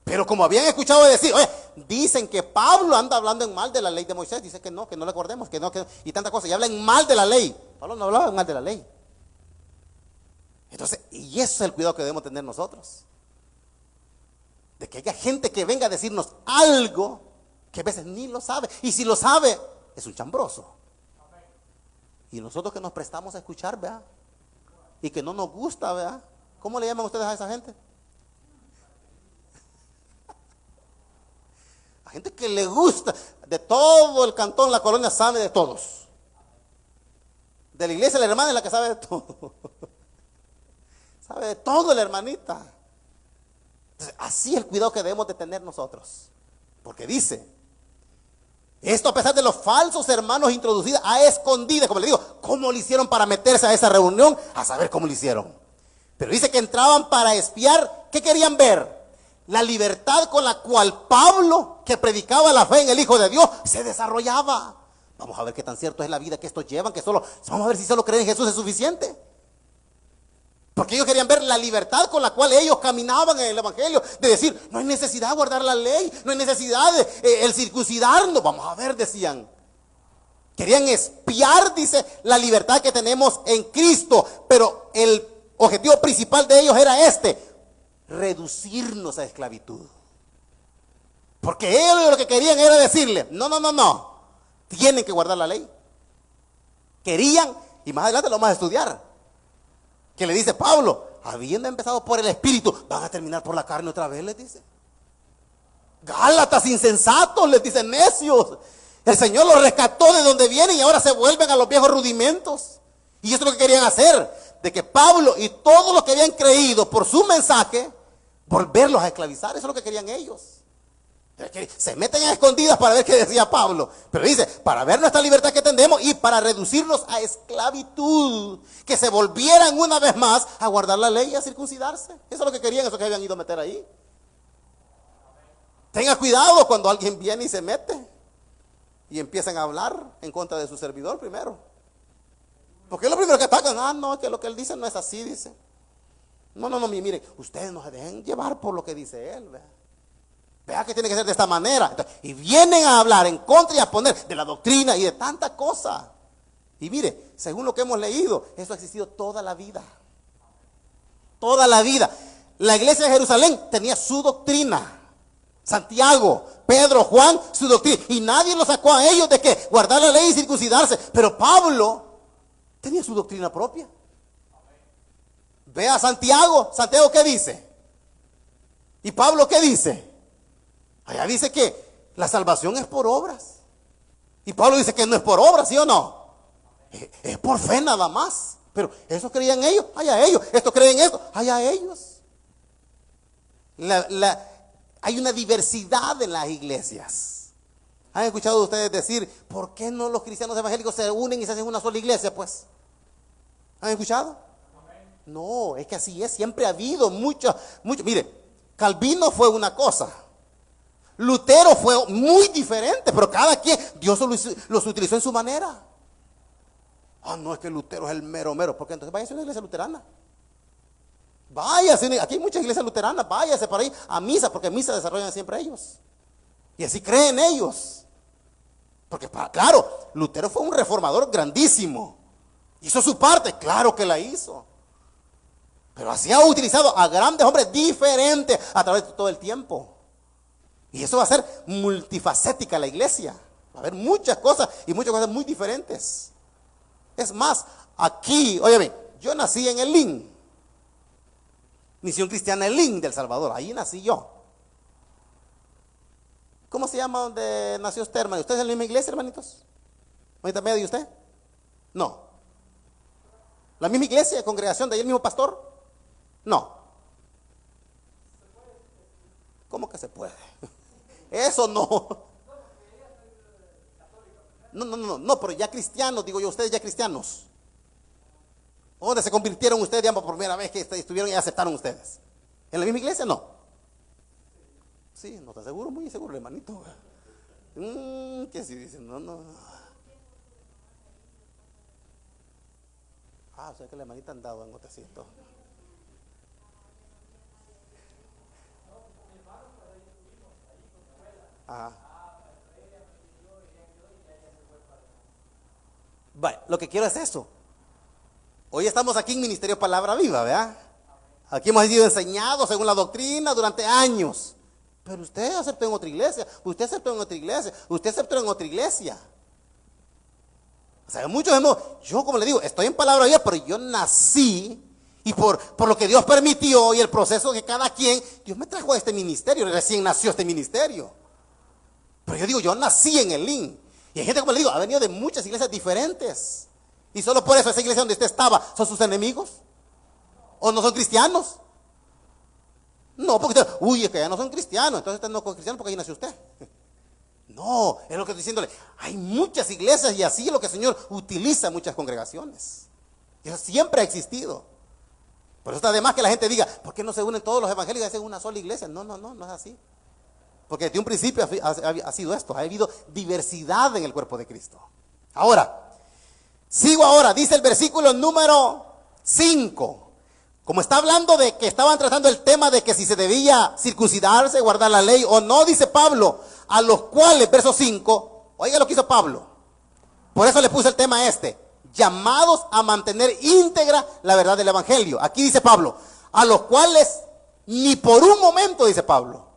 Pero como habían escuchado decir, oye, dicen que Pablo anda hablando en mal de la ley de Moisés, dice que no le acordemos, que no, y tantas cosas, y habla en mal de la ley. Pablo no hablaba en mal de la ley. Entonces, y eso es el cuidado que debemos tener nosotros. De que haya gente que venga a decirnos algo que a veces ni lo sabe, y si lo sabe, es un chambroso. Y nosotros que nos prestamos a escuchar, ¿verdad? Y que no nos gusta, ¿verdad? ¿Cómo le llaman ustedes a esa gente? A gente que le gusta, de todo el cantón, la colonia sabe de todos. De la iglesia la hermana es la que sabe de todo. Sabe de todo la hermanita. Entonces, así es el cuidado que debemos de tener nosotros. Porque dice, esto a pesar de los falsos hermanos introducidos a escondidas, como le digo, ¿cómo lo hicieron para meterse a esa reunión? A saber cómo lo hicieron. Pero dice que entraban para espiar, ¿qué querían ver? La libertad con la cual Pablo, que predicaba la fe en el Hijo de Dios, se desarrollaba. Vamos a ver qué tan cierto es la vida que estos llevan, vamos a ver si solo creer en Jesús es suficiente. Porque ellos querían ver la libertad con la cual ellos caminaban en el Evangelio, de decir, no hay necesidad de guardar la ley, no hay necesidad de el circuncidarnos. Vamos a ver, decían. Querían espiar, dice, la libertad que tenemos en Cristo, pero el objetivo principal de ellos era reducirnos a esclavitud. Porque ellos lo que querían era decirle, no, tienen que guardar la ley. Querían, y más adelante lo vamos a estudiar, que le dice Pablo, habiendo empezado por el Espíritu, van a terminar por la carne otra vez, les dice. Gálatas insensatos, les dice, necios. El Señor los rescató de donde vienen y ahora se vuelven a los viejos rudimentos. Y eso es lo que querían hacer, de que Pablo y todos los que habían creído por su mensaje, volverlos a esclavizar. Eso es lo que querían ellos. Se meten a escondidas para ver qué decía Pablo. Pero dice, para ver nuestra libertad que tenemos y para reducirnos a esclavitud. Que se volvieran una vez más a guardar la ley y a circuncidarse. Eso es lo que querían, eso que habían ido a meter ahí. Tenga cuidado cuando alguien viene y se mete y empiezan a hablar en contra de su servidor primero. Porque es lo primero que atacan. No, que lo que él dice no es así, dice. No, miren, ustedes no se dejen llevar por lo que dice él, ¿verdad? Vea que tiene que ser de esta manera. Entonces, y vienen a hablar en contra y a poner de la doctrina y de tanta cosa. Y mire, según lo que hemos leído, eso ha existido toda la vida. Toda la vida. La iglesia de Jerusalén tenía su doctrina. Santiago, Pedro, Juan, su doctrina. Y nadie lo sacó a ellos de que guardar la ley y circuncidarse. Pero Pablo tenía su doctrina propia. Vea a Santiago. ¿Santiago qué dice? ¿Y Pablo qué dice? Allá dice que la salvación es por obras. Y Pablo dice que no es por obras, ¿sí o no? Es por fe nada más. Pero eso creían ellos, allá ellos. Esto creen esto, allá ellos. Hay una diversidad en las iglesias. ¿Han escuchado ustedes decir, por qué no los cristianos evangélicos se unen y se hacen una sola iglesia? Pues, ¿han escuchado? No, es que así es, siempre ha habido mucho. Mire, Calvino fue una cosa. Lutero fue muy diferente, pero cada quien, Dios los utilizó en su manera. Ah, no, es que Lutero es el mero mero, porque entonces váyase a una iglesia luterana. Váyase, aquí hay muchas iglesias luteranas, váyase por ahí a misa, porque misa desarrollan siempre ellos. Y así creen ellos. Porque claro, Lutero fue un reformador grandísimo. Hizo su parte, claro que la hizo. Pero así ha utilizado a grandes hombres diferentes a través de todo el tiempo. Y eso va a ser multifacética la iglesia. Va a haber muchas cosas y muchas cosas muy diferentes. Es más, aquí, óyeme, yo nací en el LIN. Misión Cristiana El LIN del Salvador. Ahí nací yo. ¿Cómo se llama donde nació usted, hermano? ¿Usted es en la misma iglesia, hermanitos? ¿Hermanita media y usted? No. ¿La misma iglesia, congregación de ahí el mismo pastor? No. ¿Cómo que se puede? Eso no. No, pero ya cristianos, digo yo, ustedes ya cristianos. ¿Dónde se convirtieron ustedes, digamos, por primera vez que estuvieron y aceptaron ustedes? ¿En la misma iglesia? No. Sí, no está seguro, muy seguro, hermanito. ¿Qué si dicen? No. O sea que la hermanita han dado en gotecito. Ajá. Bueno, lo que quiero es eso. Hoy estamos aquí en Ministerio Palabra Viva, ¿verdad? Aquí hemos sido enseñados según la doctrina durante años. Pero usted aceptó en otra iglesia, usted aceptó en otra iglesia, usted aceptó en otra iglesia. O sea, muchos hemos, yo como le digo, estoy en Palabra Viva, pero yo nací y por lo que Dios permitió y el proceso que cada quien, Dios me trajo a este ministerio, recién nació este ministerio. Pero yo digo, yo nací en el LIN. Y hay gente, como le digo, ha venido de muchas iglesias diferentes. Y solo por eso esa iglesia donde usted estaba, ¿son sus enemigos? ¿O no son cristianos? No, porque usted, es que ya no son cristianos, entonces usted no es cristiano porque ahí nació usted. No, es lo que estoy diciéndole. Hay muchas iglesias y así es lo que el Señor utiliza muchas congregaciones. Y eso siempre ha existido. Por eso está de más que la gente diga, ¿por qué no se unen todos los evangélicos y hacen una sola iglesia? No es así. Porque desde un principio ha sido esto, ha habido diversidad en el cuerpo de Cristo. Ahora, sigo ahora, dice el versículo número 5. Como está hablando de que estaban tratando el tema de que si se debía circuncidarse, guardar la ley o no, dice Pablo, a los cuales, verso 5, oiga lo que hizo Pablo. Por eso le puse el tema llamados a mantener íntegra la verdad del evangelio. Aquí dice Pablo, a los cuales ni por un momento, dice Pablo,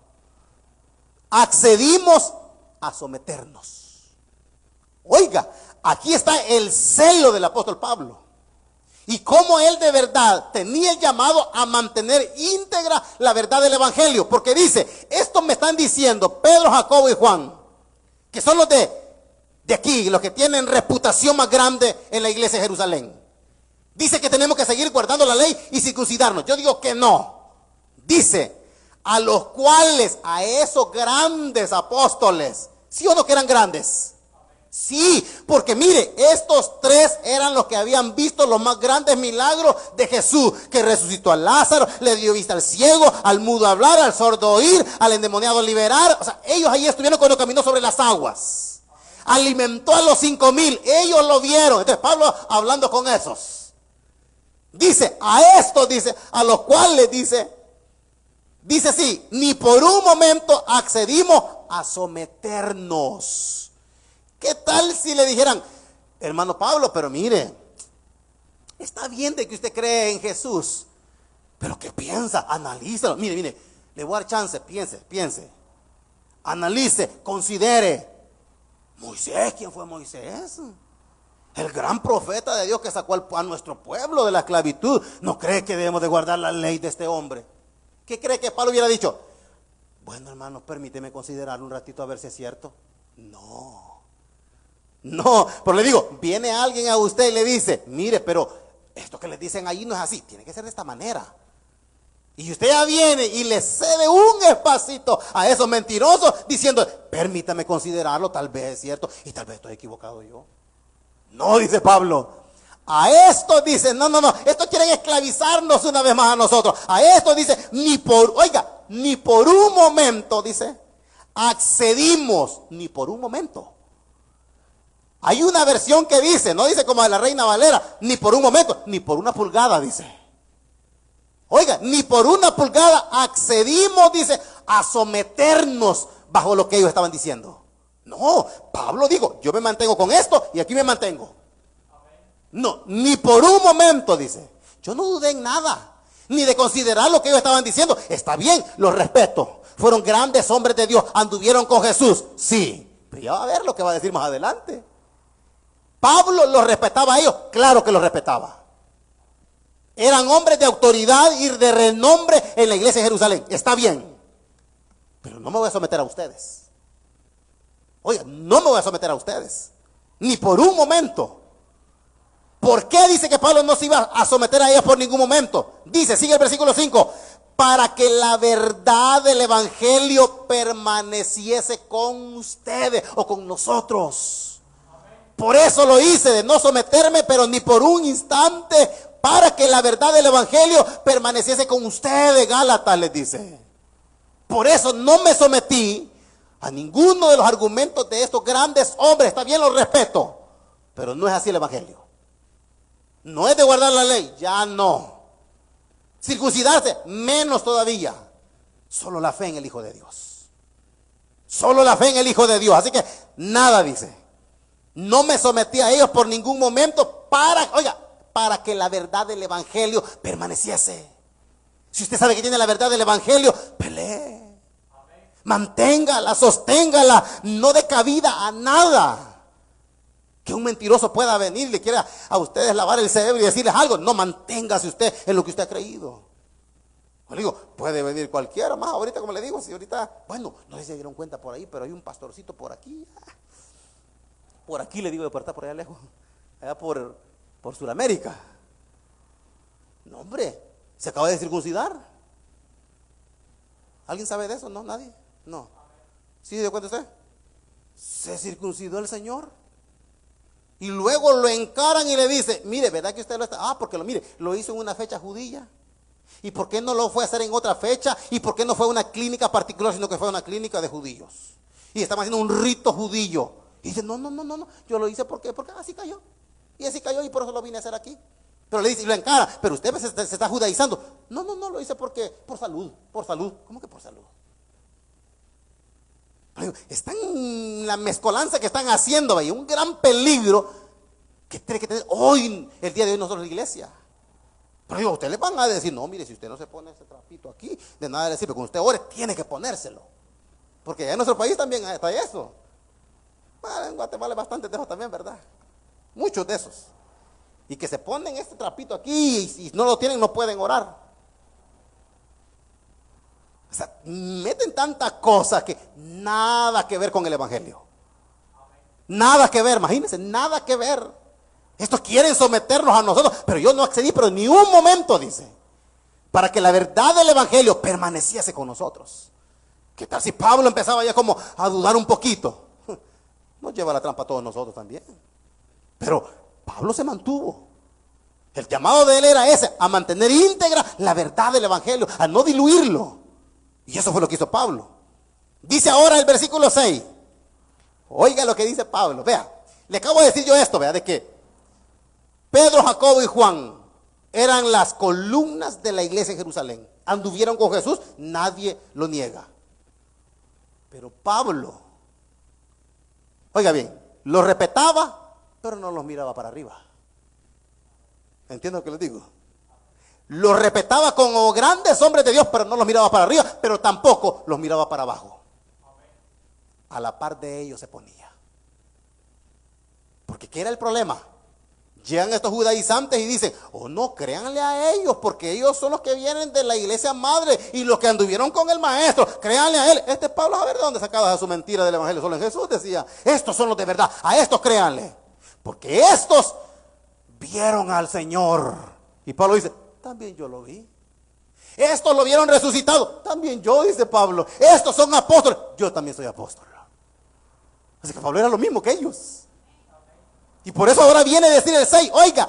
accedimos a someternos. Oiga, aquí está el celo del apóstol Pablo. Y cómo él de verdad tenía el llamado a mantener íntegra la verdad del evangelio. Porque dice, esto me están diciendo Pedro, Jacobo y Juan, que son los de aquí, los que tienen reputación más grande en la iglesia de Jerusalén. Dice que tenemos que seguir guardando la ley y circuncidarnos. Yo digo que no. Dice, a los cuales, a esos grandes apóstoles, ¿sí o no que eran grandes? Sí, porque mire, estos tres eran los que habían visto los más grandes milagros de Jesús, que resucitó a Lázaro, le dio vista al ciego, al mudo hablar, al sordo oír, al endemoniado liberar. O sea, ellos ahí estuvieron cuando caminó sobre las aguas. Alimentó a los 5,000, ellos lo vieron. Entonces Pablo hablando con esos. Dice, a estos, dice, a los cuales dice sí, ni por un momento accedimos a someternos. ¿Qué tal si le dijeran, hermano Pablo, pero mire, está bien de que usted cree en Jesús, pero ¿qué piensa? Analícelo. Mire, le voy a dar chance, piense. Analice, considere. Moisés, ¿quién fue Moisés? El gran profeta de Dios que sacó a nuestro pueblo de la esclavitud. ¿No cree que debemos de guardar la ley de este hombre? ¿Qué cree que Pablo hubiera dicho? Bueno, hermano, permíteme considerarlo un ratito a ver si es cierto. No, pero le digo, viene alguien a usted y le dice, mire, pero esto que le dicen ahí no es así, tiene que ser de esta manera. Y usted ya viene y le cede un espacito a esos mentirosos diciendo, permítame considerarlo, tal vez es cierto y tal vez estoy equivocado yo. No, dice Pablo, A esto dice, no, estos quieren esclavizarnos una vez más a nosotros. A esto dice, ni por un momento, dice, accedimos, ni por un momento. Hay una versión que dice, no dice como de la Reina Valera, ni por un momento, ni por una pulgada, dice. Oiga, ni por una pulgada accedimos, dice, a someternos bajo lo que ellos estaban diciendo. No, Pablo dijo, yo me mantengo con esto y aquí me mantengo. No, ni por un momento, dice. Yo no dudé en nada, ni de considerar lo que ellos estaban diciendo. Está bien, los respeto. Fueron grandes hombres de Dios, anduvieron con Jesús, sí. Pero ya va a ver lo que va a decir más adelante. Pablo los respetaba a ellos, claro que los respetaba. Eran hombres de autoridad y de renombre en la iglesia de Jerusalén. Está bien, pero no me voy a someter a ustedes. Oiga, no me voy a someter a ustedes, ni por un momento. ¿Por qué dice que Pablo no se iba a someter a ellos por ningún momento? Dice, sigue el versículo 5, para que la verdad del evangelio permaneciese con ustedes o con nosotros. Por eso lo hice, de no someterme, pero ni por un instante, para que la verdad del evangelio permaneciese con ustedes, Gálatas les dice. Por eso no me sometí a ninguno de los argumentos de estos grandes hombres. Está bien, los respeto, pero no es así el evangelio. No es de guardar la ley, ya no. Circuncidarse, menos todavía. Solo la fe en el Hijo de Dios. Solo la fe en el Hijo de Dios. Así que nada, dice. No me sometí a ellos por ningún momento para que la verdad del evangelio permaneciese. Si usted sabe que tiene la verdad del evangelio, pelee. Manténgala, sosténgala, no dé cabida a nada. Que un mentiroso pueda venir y le quiera a ustedes lavar el cerebro y decirles algo. No, manténgase usted en lo que usted ha creído. Le digo, puede venir cualquiera más ahorita, como le digo, si ahorita, bueno, no sé si se dieron cuenta por ahí, pero hay un pastorcito por aquí. Por aquí le digo de puerta, por allá lejos, allá por Sudamérica. No, hombre, se acaba de circuncidar. ¿Alguien sabe de eso? No, nadie. No. ¿Sí se dio cuenta usted? Se circuncidó el Señor. Y luego lo encaran y le dice, mire, ¿verdad que usted lo está? Porque lo hizo en una fecha judía. ¿Y por qué no lo fue a hacer en otra fecha? ¿Y por qué no fue a una clínica particular, sino que fue a una clínica de judíos? Y estaban haciendo un rito judío. Y dice, no, yo lo hice porque así cayó. Y así cayó y por eso lo vine a hacer aquí. Pero le dice, y lo encara, pero usted se está judaizando. No, lo hice por salud. ¿Cómo que por salud? Están en la mezcolanza que están haciendo, y un gran peligro que tiene que tener hoy, el día de hoy nosotros en la iglesia. Pero digo, ustedes le van a decir, no, mire, si usted no se pone ese trapito aquí, de nada le sirve, cuando usted ore, tiene que ponérselo. Porque en nuestro país también está eso. Bueno, en Guatemala hay bastantes de esos también, ¿verdad? Muchos de esos. Y que se ponen este trapito aquí y si no lo tienen no pueden orar. O sea, meten tantas cosas que nada que ver con el evangelio. Nada que ver, imagínense, nada que ver. Estos quieren someternos a nosotros, pero yo no accedí, pero ni un momento, dice, para que la verdad del evangelio permaneciese con nosotros. ¿Qué tal si Pablo empezaba ya como a dudar un poquito? Nos lleva a la trampa a todos nosotros también. Pero Pablo se mantuvo. El llamado de él era ese, a mantener íntegra la verdad del evangelio, a no diluirlo. Y eso fue lo que hizo Pablo. Dice ahora el versículo 6. Oiga lo que dice Pablo. Vea, le acabo de decir yo esto, vea, de que Pedro, Jacobo y Juan eran las columnas de la iglesia en Jerusalén. Anduvieron con Jesús, nadie lo niega. Pero Pablo, oiga bien, los respetaba, pero no los miraba para arriba. ¿Entienden lo que les digo? Los respetaba como grandes hombres de Dios, pero no los miraba para arriba, pero tampoco los miraba para abajo. A la par de ellos se ponía. Porque ¿qué era el problema? Llegan estos judaizantes y dicen, oh no, créanle a ellos, porque ellos son los que vienen de la iglesia madre y los que anduvieron con el maestro, créanle a él. Este Pablo, a ver de dónde sacaba su mentira del evangelio, solo en Jesús decía, estos son los de verdad, a estos créanle, porque estos vieron al Señor. Y Pablo dice, también yo lo vi. Estos lo vieron resucitado, también yo, dice Pablo. Estos son apóstoles, yo también soy apóstol. Así que Pablo era lo mismo que ellos. Y por eso ahora viene a decir el 6, oiga,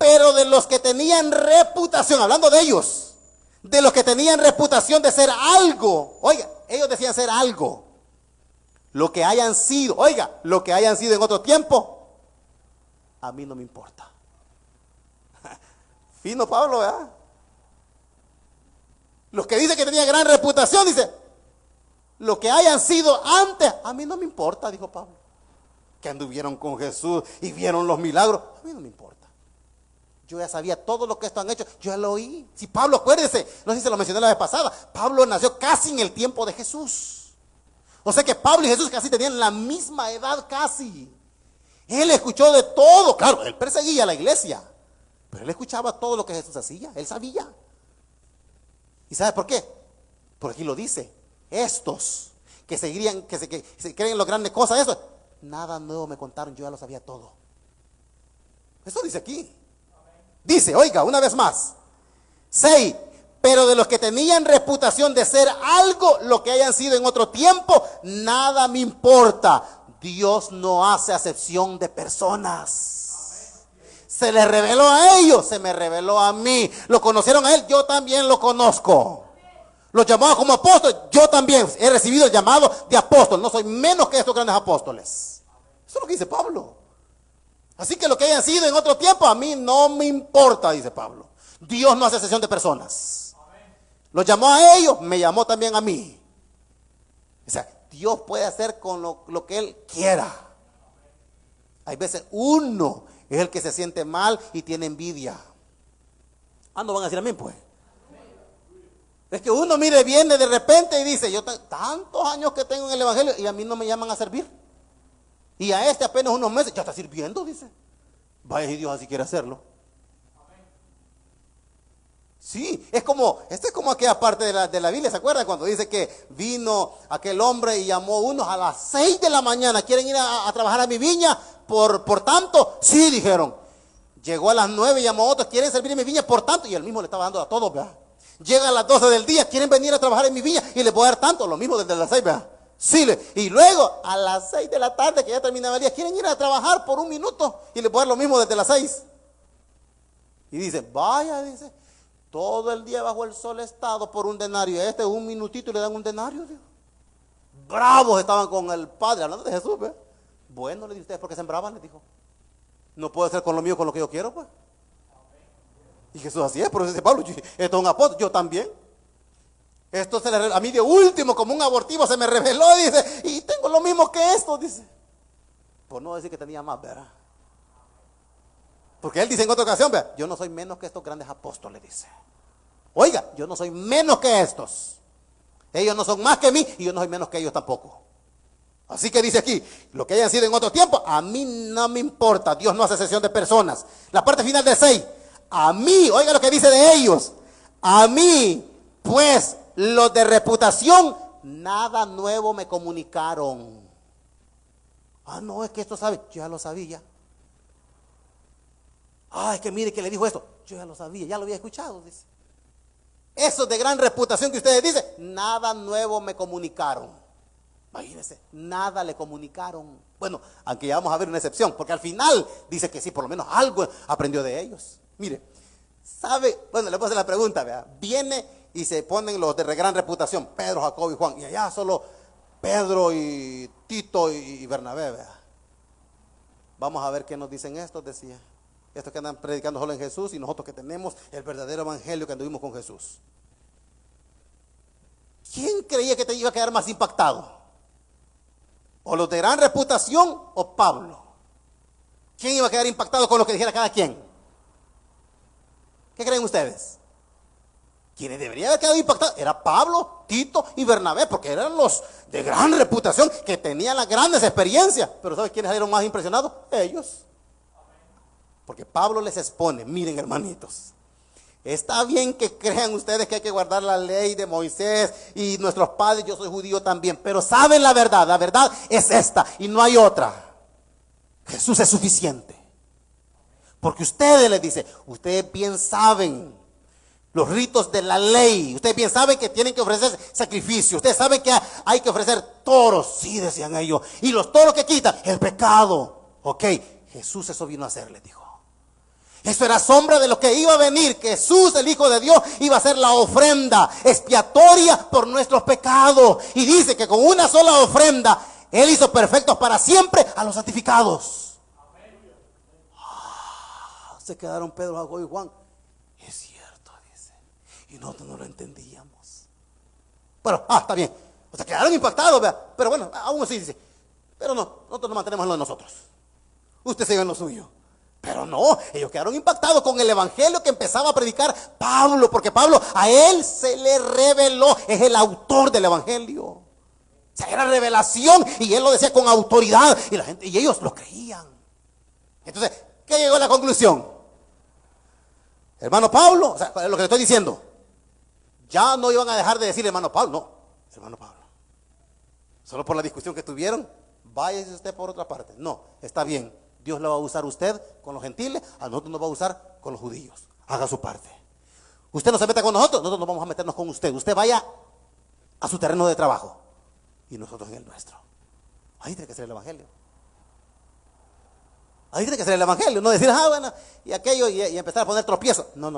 pero de los que tenían reputación, hablando de ellos, de los que tenían reputación de ser algo, oiga, ellos decían ser algo, lo que hayan sido, oiga, lo que hayan sido en otro tiempo, a mí no me importa. Fino Pablo, ¿verdad? Los que dicen que tenían gran reputación, dice, lo que hayan sido antes, a mí no me importa, dijo Pablo. Que anduvieron con Jesús y vieron los milagros, a mí no me importa. Yo ya sabía todo lo que estos han hecho, yo ya lo oí. Si Pablo, acuérdese, no sé si se lo mencioné la vez pasada, Pablo nació casi en el tiempo de Jesús. O sea que Pablo y Jesús casi tenían la misma edad casi. Él escuchó de todo, claro, él perseguía a la iglesia, pero él escuchaba todo lo que Jesús hacía, él sabía. ¿Y sabe por qué? Porque aquí lo dice, estos que se creen las grandes cosas, eso, nada nuevo me contaron, yo ya lo sabía todo. Eso dice aquí. Dice, oiga, una vez más, 6, pero de los que tenían reputación de ser algo, lo que hayan sido en otro tiempo, nada me importa. Dios no hace acepción de personas. Se les reveló a ellos, se me reveló a mí. Lo conocieron a él, yo también lo conozco. Los llamados como apóstoles, yo también he recibido el llamado de apóstol. No soy menos que estos grandes apóstoles. Eso es lo que dice Pablo. Así que lo que hayan sido en otro tiempo, a mí no me importa, dice Pablo. Dios no hace excepción de personas. Los llamó a ellos, me llamó también a mí. O sea, Dios puede hacer con lo que Él quiera. Hay veces uno es el que se siente mal y tiene envidia. ¿Cuándo van a decir amén, pues? Es que uno, mire, viene de repente y dice, yo tantos años que tengo en el evangelio y a mí no me llaman a servir. Y a este apenas unos meses, ya está sirviendo, dice. Vaya si Dios así quiere hacerlo. Sí, esta es como aquella parte de la Biblia, ¿se acuerdan? Cuando dice que vino aquel hombre y llamó a unos a las 6 de la mañana, ¿quieren ir a trabajar a mi viña? Por tanto, sí, dijeron. Llegó a las 9 y llamó a otros, ¿quieren servir en mi viña? Por tanto, y él mismo le estaba dando a todos, ¿verdad? Llega a las 12 del día, ¿quieren venir a trabajar en mi viña? Y les voy a dar tanto, lo mismo desde las 6, ¿verdad? Sí, y luego a las 6 de la tarde, que ya terminaba el día, ¿quieren ir a trabajar por un minuto? Y les voy a dar lo mismo desde las 6. Y dice, vaya, dice, todo el día bajo el sol he estado por un denario. Un minutito y le dan un denario. Dios. Bravos estaban con el Padre, hablando de Jesús. ¿Ve? Bueno, le dice, ¿ustedes por qué sembraban? Le dijo. No puedo hacer con lo mío, con lo que yo quiero, pues. Y Jesús así es, pero dice Pablo, esto es un apóstol, yo también. Esto a mí de último, como un abortivo, se me reveló, dice, y tengo lo mismo que esto, dice. Por no decir que tenía más, ¿verdad? Porque él dice en otra ocasión, ¿verdad? Yo no soy menos que estos grandes apóstoles, dice. Oiga, yo no soy menos que estos. Ellos no son más que mí y yo no soy menos que ellos tampoco. Así que dice aquí, lo que hayan sido en otro tiempo, a mí no me importa. Dios no hace excepción de personas. La parte final del 6, a mí, oiga lo que dice de ellos, a mí, pues, los de reputación, nada nuevo me comunicaron. Ah, no, es que esto sabe, yo ya lo sabía. Ah, es que mire que le dijo esto, yo ya lo sabía, ya lo había escuchado, dice. Esos de gran reputación que ustedes dicen, nada nuevo me comunicaron. Imagínense, nada le comunicaron. Bueno, aunque ya vamos a ver una excepción, porque al final dice que sí, por lo menos algo aprendió de ellos. Mire, sabe, bueno, le voy a hacer la pregunta, ¿verdad? Viene y se ponen los de gran reputación, Pedro, Jacobo y Juan, y allá solo Pedro y Tito y Bernabé, ¿verdad? Vamos a ver qué nos dicen estos, decía. Estos que andan predicando solo en Jesús y nosotros que tenemos el verdadero evangelio que anduvimos con Jesús. ¿Quién creía que te iba a quedar más impactado? ¿O los de gran reputación o Pablo? ¿Quién iba a quedar impactado con lo que dijera cada quien? ¿Qué creen ustedes? Quienes deberían haber quedado impactados era Pablo, Tito y Bernabé, porque eran los de gran reputación que tenían las grandes experiencias. Pero ¿sabes quiénes salieron más impresionados? Ellos. Porque Pablo les expone, miren hermanitos, está bien que crean ustedes que hay que guardar la ley de Moisés y nuestros padres, yo soy judío también, pero saben la verdad es esta y no hay otra. Jesús es suficiente. Porque ustedes, les dice, ustedes bien saben los ritos de la ley, ustedes bien saben que tienen que ofrecer sacrificios, ustedes saben que hay que ofrecer toros, sí decían ellos, y los toros que quitan el pecado, ok, Jesús eso vino a hacer, les dijo. Eso era sombra de lo que iba a venir. Que Jesús, el Hijo de Dios, iba a ser la ofrenda expiatoria por nuestros pecados. Y dice que con una sola ofrenda, Él hizo perfectos para siempre a los santificados. Se quedaron Pedro, Jacobo y Juan. Es cierto, dice. Y nosotros no lo entendíamos. Bueno, está bien. O sea, quedaron impactados, ¿verdad? Pero bueno, aún así dice. Pero no, nosotros nos mantenemos en lo de nosotros. Usted sigue en lo suyo. Pero no, ellos quedaron impactados con el evangelio que empezaba a predicar Pablo, porque Pablo, a él se le reveló, es el autor del evangelio. O sea, era revelación y él lo decía con autoridad y la gente, y ellos lo creían. Entonces, ¿qué llegó a la conclusión? Hermano Pablo, o sea, lo que le estoy diciendo, ya no iban a dejar de decir hermano Pablo, no, hermano Pablo. Solo por la discusión que tuvieron, váyase usted por otra parte. No, está bien. Dios lo va a usar usted con los gentiles, a nosotros nos va a usar con los judíos. Haga su parte. Usted no se meta con nosotros no vamos a meternos con usted. Usted vaya a su terreno de trabajo y nosotros en el nuestro. Ahí tiene que ser el evangelio. Ahí tiene que ser el evangelio. No decir, bueno, y aquello y empezar a poner tropiezos. No.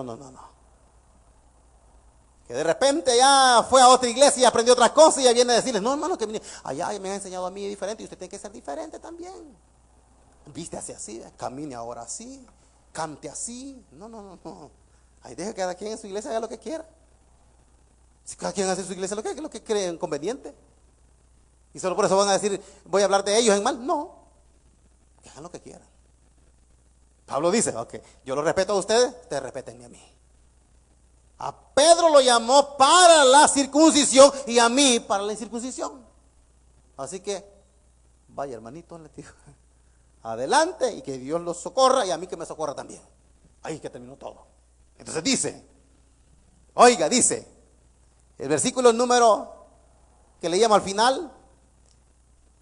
Que de repente ya fue a otra iglesia y aprendió otras cosas y ya viene a decirles, no hermano, que allá me han enseñado a mí diferente y usted tiene que ser diferente también. Viste así, camine ahora así, cante así. No. Ahí deja que cada quien en su iglesia haga lo que quiera. Si cada quien hace en su iglesia lo que cree conveniente. Y solo por eso van a decir, voy a hablar de ellos en mal. No, que hagan lo que quieran. Pablo dice, ok, yo lo respeto a ustedes respétenme a mí. A Pedro lo llamó para la circuncisión y a mí para la incircuncisión. Así que, vaya hermanito, les digo. Adelante y que Dios los socorra y a mí que me socorra también. Ahí que terminó todo. Entonces dice, dice, el versículo número que leíamos al final,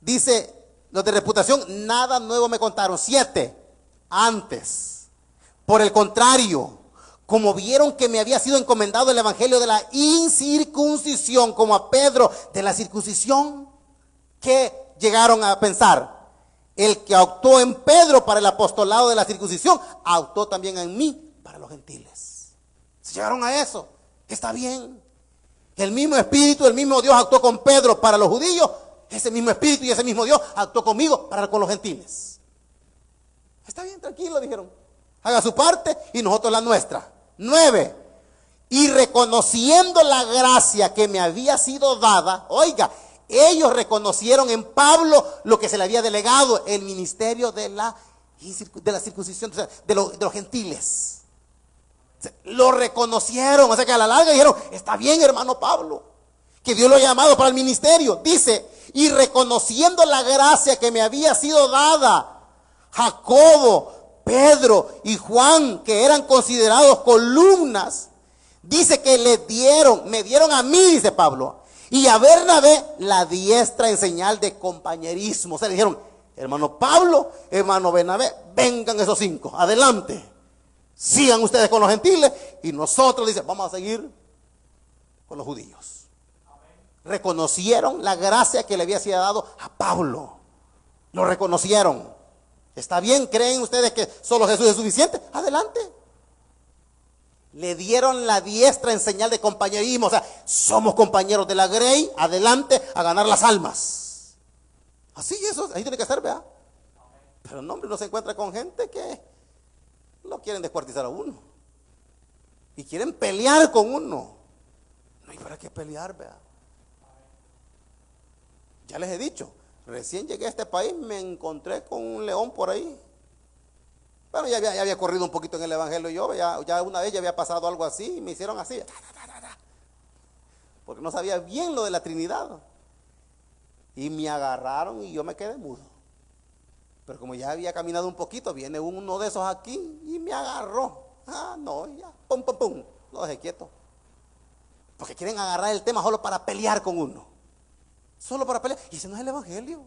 dice, los de reputación nada nuevo me contaron. 7, antes. Por el contrario, como vieron que me había sido encomendado el evangelio de la incircuncisión, como a Pedro de la circuncisión, ¿qué llegaron a pensar? El que actuó en Pedro para el apostolado de la circuncisión, actuó también en mí para los gentiles. Se llegaron a eso. Está bien. El mismo Espíritu, el mismo Dios actuó con Pedro para los judíos. Ese mismo Espíritu y ese mismo Dios actuó conmigo con los gentiles. Está bien, tranquilo, dijeron. Haga su parte y nosotros la nuestra. 9. Y reconociendo la gracia que me había sido dada, ellos reconocieron en Pablo lo que se le había delegado, el ministerio de la circuncisión, o sea, de los gentiles. Lo reconocieron, o sea que a la larga dijeron, está bien hermano Pablo, que Dios lo ha llamado para el ministerio. Dice, y reconociendo la gracia que me había sido dada, Jacobo, Pedro y Juan, que eran considerados columnas, dice que me dieron a mí, dice Pablo, y a Bernabé la diestra en señal de compañerismo. O sea, le dijeron, hermano Pablo, hermano Bernabé, vengan esos 5, adelante. Sigan ustedes con los gentiles y nosotros, dice, vamos a seguir con los judíos. Reconocieron la gracia que le había sido dado a Pablo. Lo reconocieron. ¿Está bien? ¿Creen ustedes que solo Jesús es suficiente? Adelante. Le dieron la diestra en señal de compañerismo. O sea, somos compañeros de la Grey. Adelante a ganar las almas. Así eso, ahí tiene que ser, ¿verdad? Pero no, hombre, no se encuentra con gente que lo quieren descuartizar a uno. Y quieren pelear con uno. No hay para qué pelear, ¿verdad? Ya les he dicho, recién llegué a este país, me encontré con un león por ahí. Bueno, ya había corrido un poquito en el evangelio yo, ya una vez ya había pasado algo así, y me hicieron así, porque no sabía bien lo de la Trinidad. Y me agarraron y yo me quedé mudo. Pero como ya había caminado un poquito, viene uno de esos aquí y me agarró. No, ya, pum, lo dejé quieto. Porque quieren agarrar el tema solo para pelear con uno. Solo para pelear. Y ese no es el evangelio.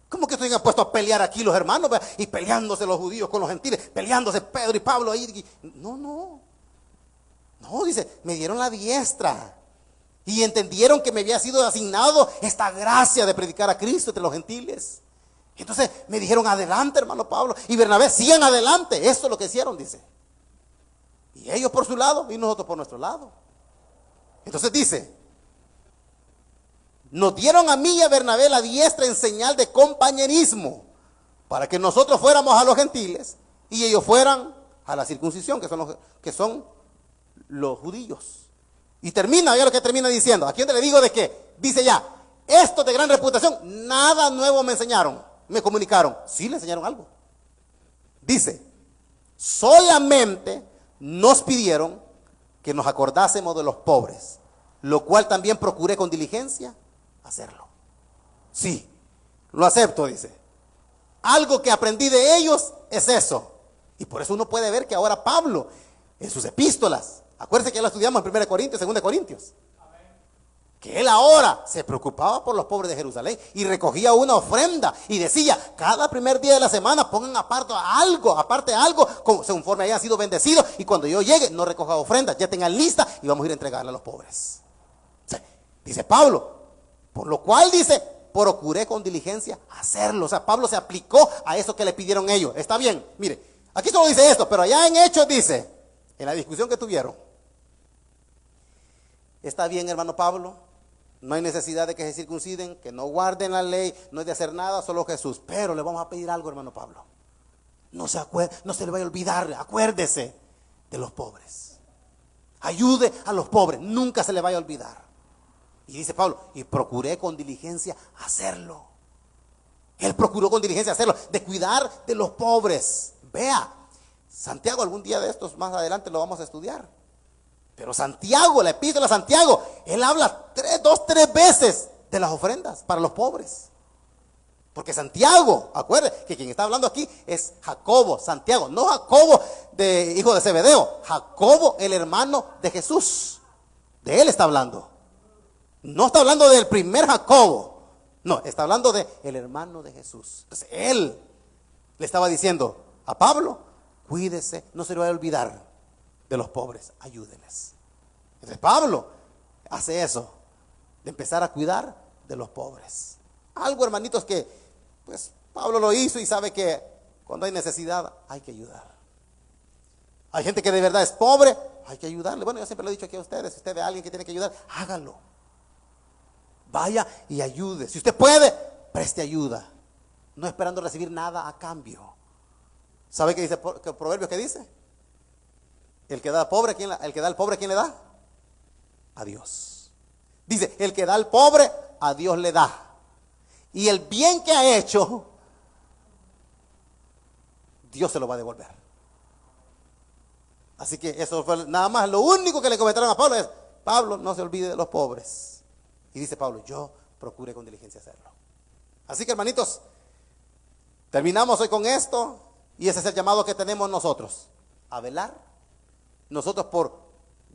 ¿Cómo que estoy puesto a pelear aquí los hermanos? Y peleándose los judíos con los gentiles, peleándose Pedro y Pablo ahí. No, dice, me dieron la diestra. Y entendieron que me había sido asignado esta gracia de predicar a Cristo entre los gentiles. Entonces me dijeron, adelante, hermano Pablo y Bernabé, sigan adelante. Eso es lo que hicieron, dice. Y ellos por su lado y nosotros por nuestro lado. Entonces dice, nos dieron a mí y a Bernabé la diestra en señal de compañerismo, para que nosotros fuéramos a los gentiles y ellos fueran a la circuncisión, que son los judíos. Y termina, ya lo que termina diciendo, aquí donde le digo de que, dice ya, estos de gran reputación, nada nuevo me enseñaron, me comunicaron. Sí le enseñaron algo. Dice, solamente nos pidieron que nos acordásemos de los pobres, lo cual también procuré con diligencia hacerlo. Sí, lo acepto, dice. Algo que aprendí de ellos es eso. Y por eso uno puede ver que ahora Pablo, en sus epístolas, acuérdense que ya lo estudiamos en 1 Corintios, 2 Corintios, que él ahora se preocupaba por los pobres de Jerusalén y recogía una ofrenda y decía, cada primer día de la semana pongan aparte algo, conforme hayan sido bendecidos, y cuando yo llegue no recoja ofrendas, ya tengan lista y vamos a ir a entregarla a los pobres. O sea, dice Pablo, por lo cual dice, procuré con diligencia hacerlo. O sea, Pablo se aplicó a eso que le pidieron ellos. Está bien, mire, aquí solo dice esto, pero allá en Hechos dice, en la discusión que tuvieron, está bien, hermano Pablo, no hay necesidad de que se circunciden, que no guarden la ley, no hay de hacer nada, solo Jesús. Pero le vamos a pedir algo, hermano Pablo. No se le vaya a olvidar, acuérdese de los pobres. Ayude a los pobres, nunca se le vaya a olvidar. Y dice Pablo, y procuré con diligencia hacerlo. Él procuró con diligencia hacerlo, de cuidar de los pobres. Vea, Santiago, algún día de estos más adelante lo vamos a estudiar. Pero Santiago, la epístola de Santiago, él habla 3 veces de las ofrendas para los pobres. Porque Santiago, acuérdense que quien está hablando aquí es Jacobo, Santiago, no Jacobo de hijo de Zebedeo, Jacobo el hermano de Jesús. De él está hablando. No está hablando del primer Jacobo, no, está hablando de el hermano de Jesús. Entonces él le estaba diciendo a Pablo, cuídese, no se le vaya a olvidar de los pobres, ayúdenles. Entonces Pablo hace eso, de empezar a cuidar de los pobres. Algo, hermanitos, que pues Pablo lo hizo y sabe que cuando hay necesidad hay que ayudar. Hay gente que de verdad es pobre, hay que ayudarle. Bueno, yo siempre lo he dicho aquí a ustedes, si usted ve a alguien que tiene que ayudar, hágalo. Vaya y ayude. Si usted puede, preste ayuda, no esperando recibir nada a cambio. ¿Sabe qué dice el proverbio que dice? El que da al pobre, ¿quién le da? A Dios. Dice, el que da al pobre, a Dios le da. Y el bien que ha hecho, Dios se lo va a devolver. Así que eso fue nada más lo único que le comentaron a Pablo es, Pablo, no se olvide de los pobres. Y dice Pablo, yo procuré con diligencia hacerlo. Así que, hermanitos, terminamos hoy con esto. Y ese es el llamado que tenemos nosotros, a velar nosotros por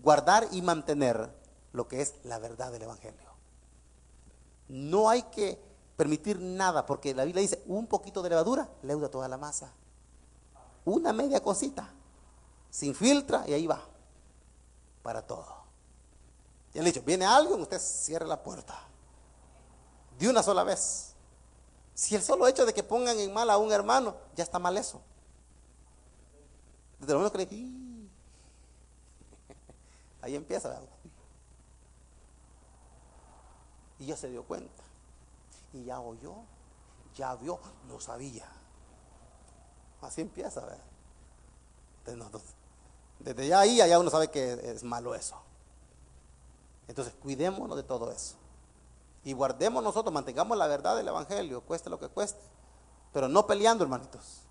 guardar y mantener lo que es la verdad del evangelio. No hay que permitir nada, porque la Biblia dice, un poquito de levadura leuda toda la masa. Una media cosita se infiltra y ahí va, para todo. Ya le he dicho, viene alguien, usted cierre la puerta de una sola vez. Si el solo hecho de que pongan en mal a un hermano, ya está mal eso. Desde lo menos que le ahí empieza, ¿verdad? Y ya se dio cuenta. Y ya oyó, ya vio, no sabía. Así empieza, ¿verdad? Entonces, desde ya ahí, allá uno sabe que es malo eso. Entonces, cuidémonos de todo eso. Y guardemos nosotros, mantengamos la verdad del evangelio, cueste lo que cueste. Pero no peleando, hermanitos.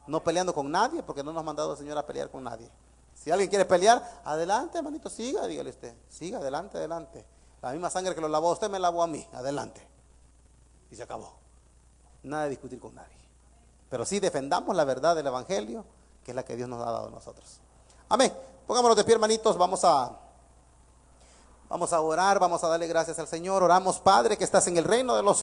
No peleando con nadie, porque no nos ha mandado el Señor a pelear con nadie. Si alguien quiere pelear, adelante, hermanito, siga, dígale usted. Siga, adelante, adelante. La misma sangre que lo lavó a usted me lavó a mí, adelante. Y se acabó. Nada de discutir con nadie. Pero sí defendamos la verdad del evangelio, que es la que Dios nos ha dado a nosotros. Amén. Pongámonos de pie, hermanitos, vamos a orar, vamos a darle gracias al Señor. Oramos, Padre, que estás en el reino de los